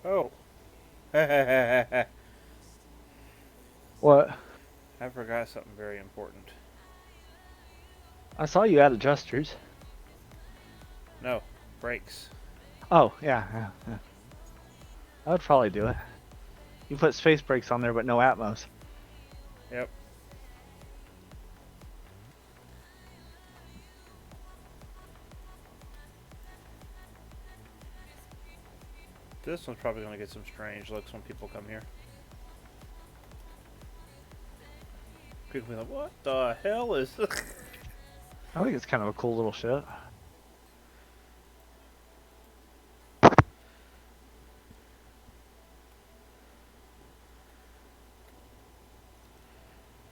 Oh. I What? forgot something very important. I saw you add adjusters. No. Brakes. Oh, yeah. I would probably do it. You put space brakes on there, but no Atmos. Yep. This one's probably going to get some strange looks when people come here. People be like, what the hell is this? I think it's kind of a cool little shit.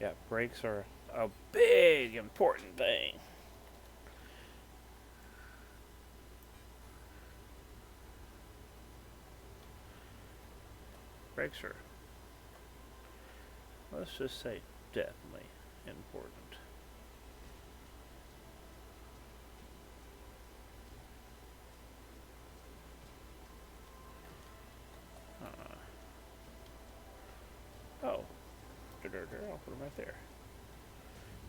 Yeah, brakes are a big, important thing. Brakes are, let's just say, definitely important. Oh, I'll put them right there.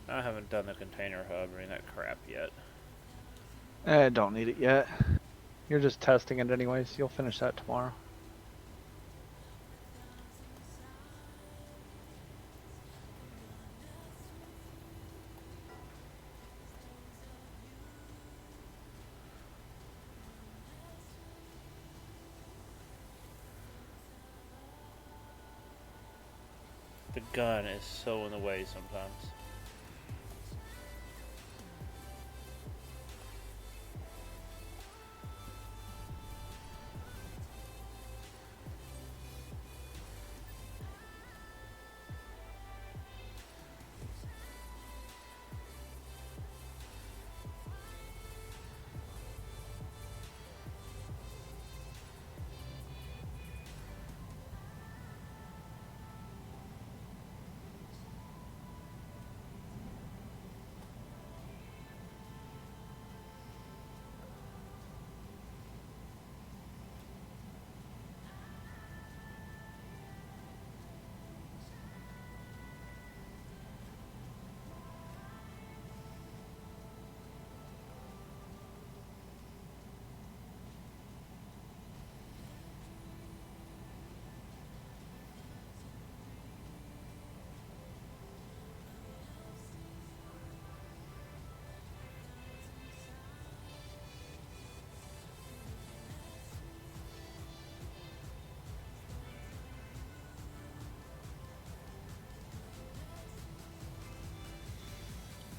I haven't done the container hub or any of that crap yet. Don't need it yet. You're just testing it anyways. You'll finish that tomorrow. The gun is so in the way sometimes.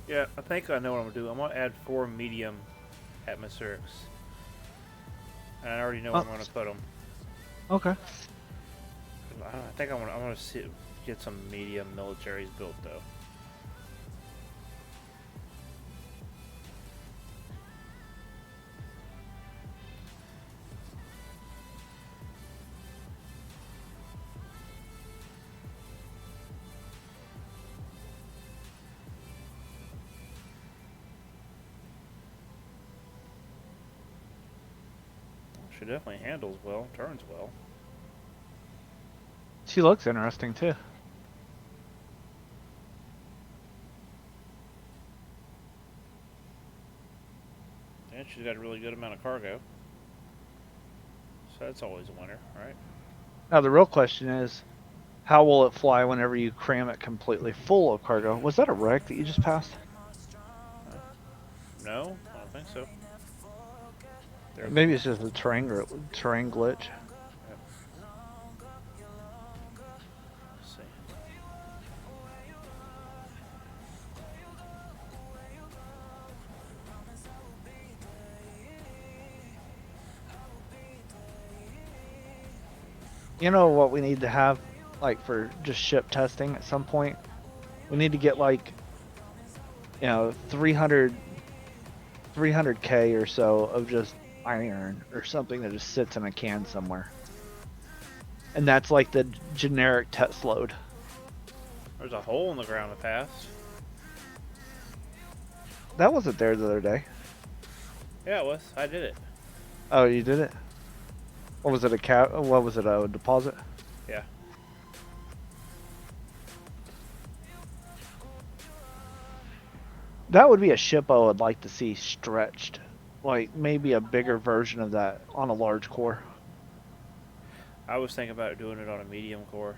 Yeah, I think I know what I'm gonna do. I'm gonna add 4 medium atmospherics, and I already know where Oh, I'm gonna put them. okay. I think I'm gonna get some medium militaries built though. She definitely handles well, turns well. She looks interesting too. And she's got a really good amount of cargo. So that's always a winner, right? Now the real question is, how will it fly whenever you cram it completely full of cargo? Was that a wreck that you just passed? No, I don't think so. There, Maybe it's just a terrain glitch. yep. Let's see. You know what we need to have, like for just ship testing at some point? We need to get like, 300K or so of just iron or something that just sits in a can somewhere. And that's like the generic test load. There's a hole in the ground to pass. That wasn't there the other day. Yeah, it was. I did it. Oh, you did it? What was it, what was it, a deposit? Yeah. That would be a ship I would like to see stretched. Like, maybe a bigger version of that on a large core. I was thinking about doing it on a medium core.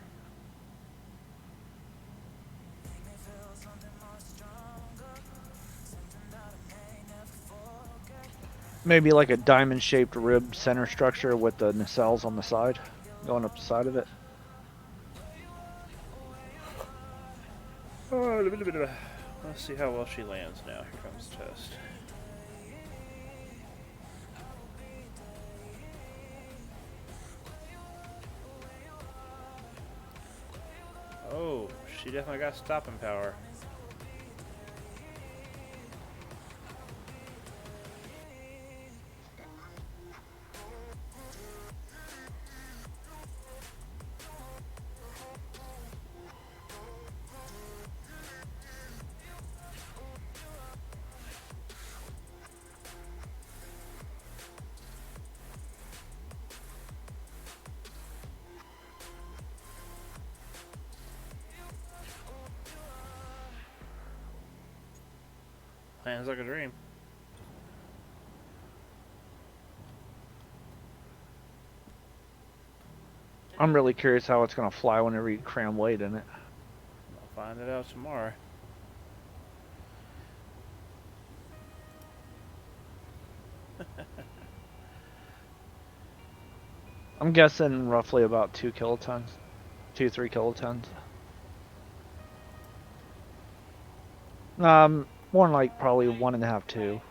Maybe like a diamond-shaped rib center structure with the nacelles on the side, going up the side of it. Oh, let's see how well she lands now. Here comes the test. Oh, she definitely got stopping power. Lands like a dream. I'm really curious how it's going to fly whenever you cram weight in it. I'll find it out tomorrow. I'm guessing roughly about 2 kilotons. 3 kilotons. More than like probably 1.5, 2.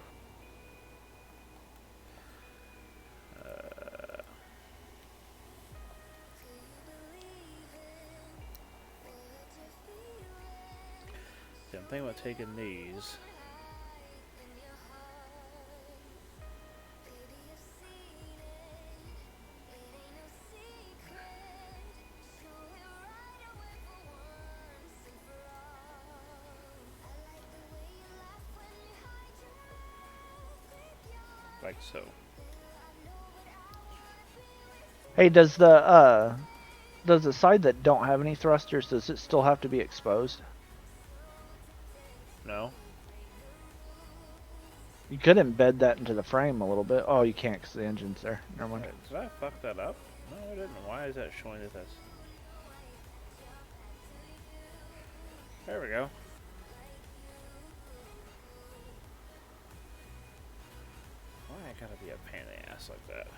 Yeah, I'm thinking about taking these. Like so. Hey, does the side that don't have any thrusters, does it still have to be exposed? No. You could embed that into the frame a little bit. Oh, you can't because the engine's there. Never mind. Wait, did I fuck that up? No, I didn't. Why is that showing that that's... There we go. Why I gotta be a pain in the ass like that?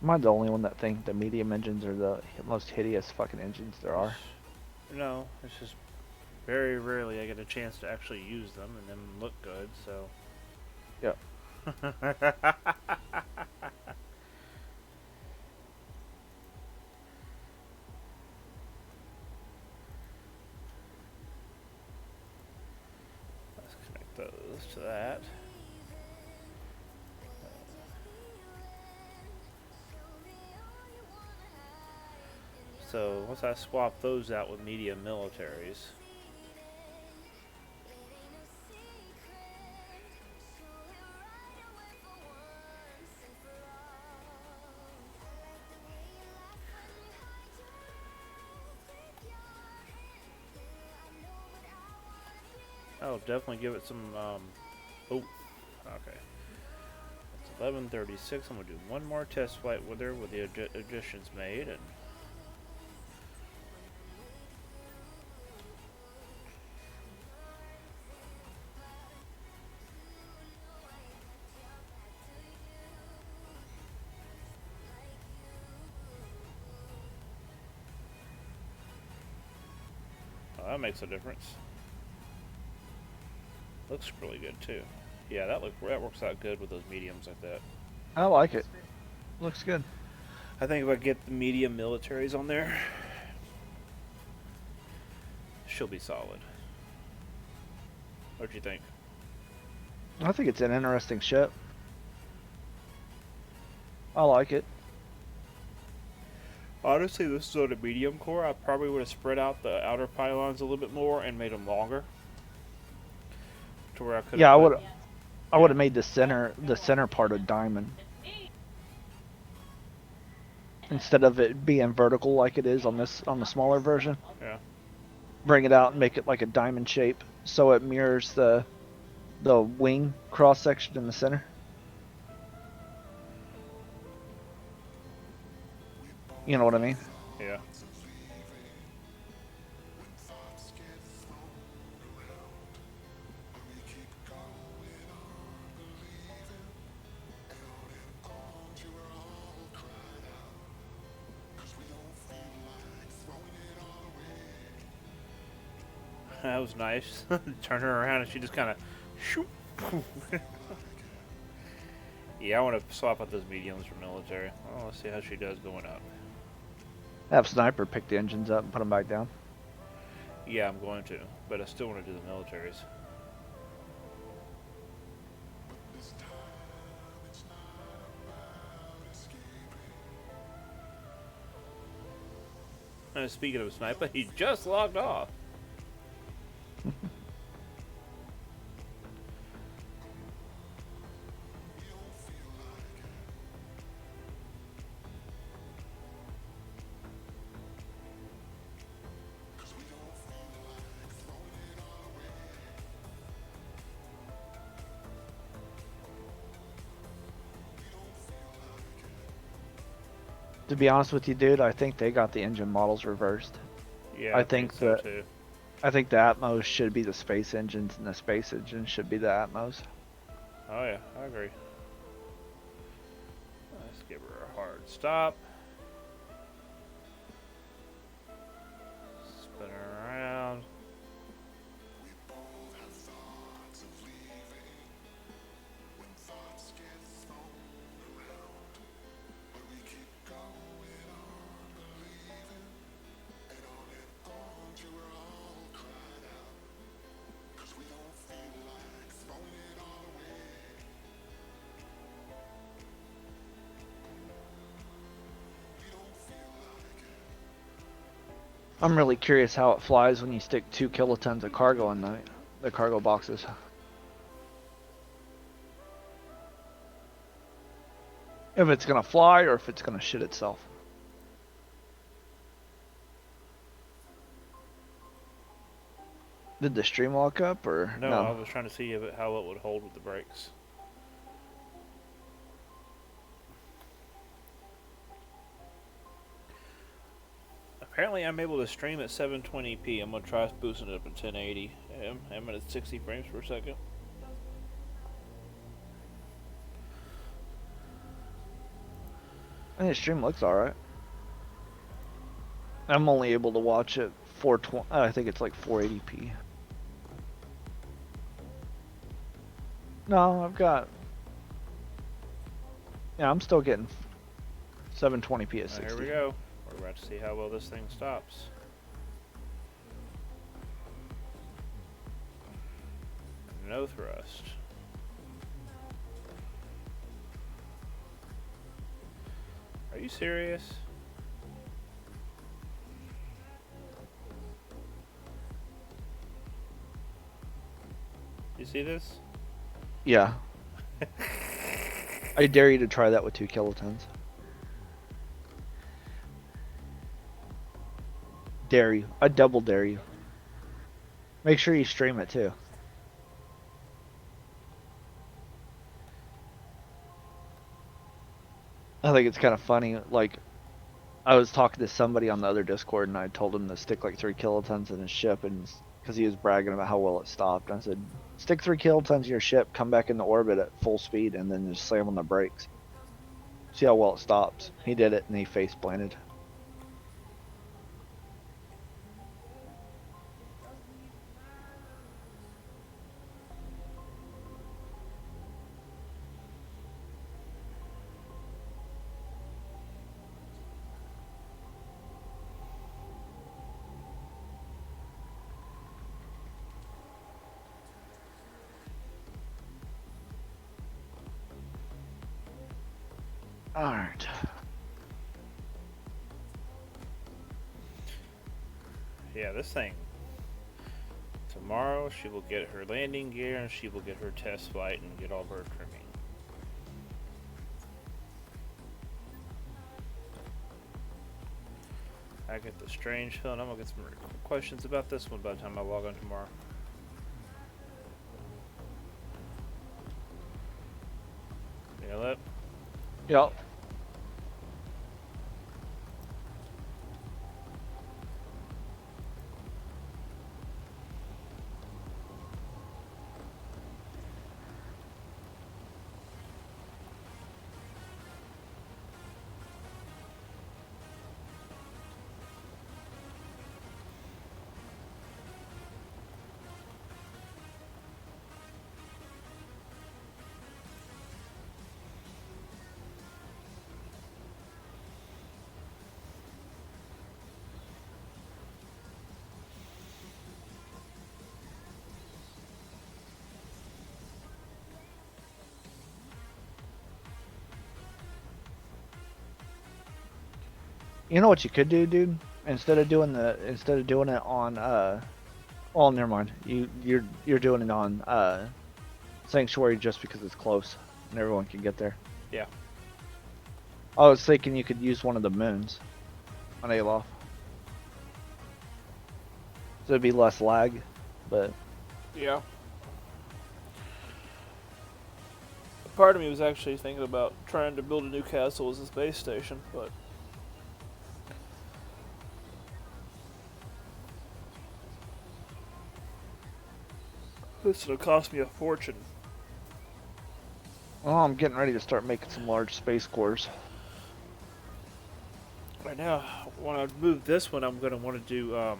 Am I the only one that think the medium engines are the most hideous fucking engines there are? No, it's just very rarely I get a chance to actually use them and them look good, so. Yeah. Let's connect those to that. So once I swap those out with medium militaries, I'll definitely give it some. Oh, okay. It's 11:36. I'm gonna do one more test flight with her with the additions made, and oh, that makes a difference. Looks really good too. Yeah, that works out good with those mediums like that. I like it. Looks good. I think if I get the medium militaries on there, she'll be solid. What do you think? I think it's an interesting ship. I like it. Honestly, this is on a medium core. I probably would have spread out the outer pylons a little bit more and made them longer, to where I could. Yeah, I would have made the center part a diamond instead of it being vertical like it is on the smaller version. Yeah. Bring it out and make it like a diamond shape so it mirrors the wing cross section in the center. You know what I mean? Yeah. That was nice. Turn her around and she just kind of shoop. Yeah, I want to swap out those mediums for military. Oh, let's see how she does going up. Have Sniper pick the engines up and put them back down. Yeah, I'm going to, but I still want to do the militaries. And speaking of sniper, he just logged off. To be honest with you, dude, I think they got the engine models reversed. Yeah, I think so too. I think the Atmos should be the space engines and the space engines should be the Atmos. Oh yeah, I agree. Let's give her a hard stop. Spin her around. I'm really curious how it flies when you stick 2 kilotons of cargo in the cargo boxes. If it's gonna fly or if it's gonna shit itself. Did the stream lock up or No, I was trying to see how it would hold with the brakes. Apparently, I'm able to stream at 720p. I'm gonna try boosting it up to 1080. I'm at 60 frames per second. I think the stream looks alright. I'm only able to watch it 420. I think it's like 480p. No, I've got. Yeah, I'm still getting 720p at 60. Here we go. We're about to see how well this thing stops. No thrust. Are you serious? You see this? Yeah. I dare you to try that with 2 kilotons. Dare you. I double dare you. Make sure you stream it too. I think it's kind of funny. Like, I was talking to somebody on the other Discord, and I told him to stick like 3 kilotons in his ship, and because he was bragging about how well it stopped, I said, "Stick 3 kilotons in your ship, come back into orbit at full speed, and then just slam on the brakes. See how well it stops." He did it, and he face planted. Alright. Yeah, this thing. Tomorrow she will get her landing gear and she will get her test flight and get all of her trimming. I get the strange feeling I'm gonna get some questions about this one by the time I log on tomorrow. You know that? Yep. You know what you could do, dude? Instead of doing it on well, never mind. You're doing it on Sanctuary just because it's close and everyone can get there. Yeah. I was thinking you could use one of the moons on Alof. So it'd be less lag, but yeah. Part of me was actually thinking about trying to build a new castle as a space station, but this would cost me a fortune. well, I'm getting ready to start making some large space cores. Right now, when I move this one, I'm going to want to do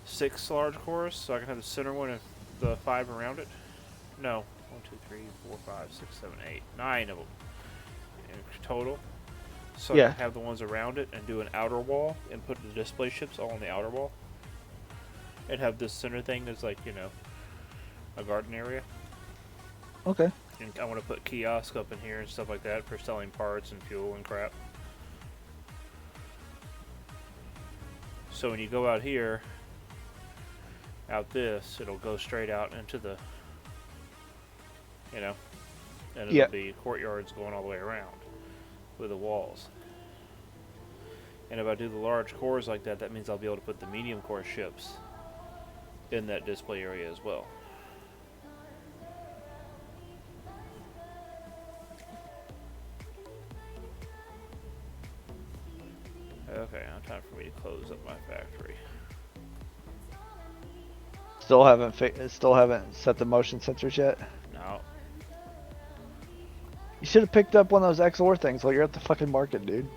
6 large cores, so I can have the center one and the 5 around it. No, 1, 2, 3, 4, 5, 6, 7, 8, 9 of them in total. So Yeah. I can have the ones around it and do an outer wall and put the display ships all on the outer wall. And have this center thing as like, you know, a garden area. Okay. And I want to put kiosks up in here and stuff like that for selling parts and fuel and crap. So when you go out here, out this, it'll go straight out into the, you know, and it'll be courtyards going all the way around with the walls. And if I do the large cores like that, that means I'll be able to put the medium core ships in that display area as well. Okay, now time for me to close up my factory. Still haven't set the motion sensors yet. No. You should have picked up one of those XOR things while you're at the fucking market, dude.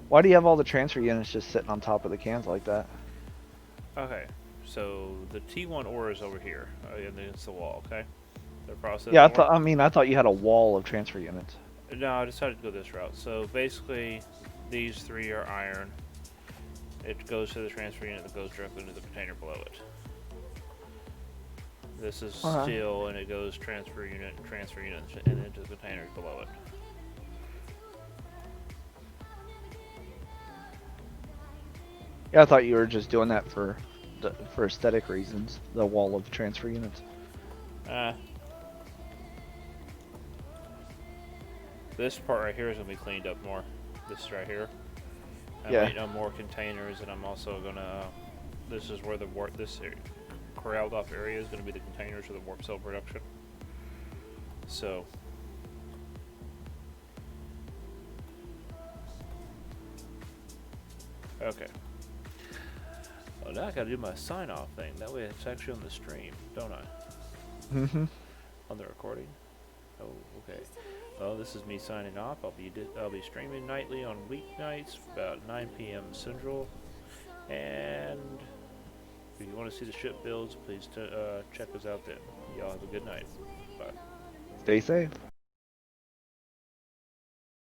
Why do you have all the transfer units just sitting on top of the cans like that? Okay, so the T1 ore is over here against the wall. Okay, the Yeah, processing ore. I thought you had a wall of transfer units. No, I decided to go this route. So basically, these three are iron. It goes to the transfer unit that goes directly into the container below it. This is steel, and it goes transfer unit, and into the containers below it. Yeah, I thought you were just doing that for aesthetic reasons. The wall of transfer units. This part right here is gonna be cleaned up more. This right here. I'm Yeah. waiting on more containers, and I'm also gonna. This is where the warp. This corralled off area is gonna be the containers for the warp cell production. So. Okay. Well, now I gotta do my sign off thing. That way it's actually on the stream, don't I? Mm-hmm. On the recording. Oh, okay. Well, this is me signing off. I'll be streaming nightly on weeknights about 9 p.m. Central. And if you want to see the ship builds, please check us out then. Y'all have a good night. Bye. Stay safe.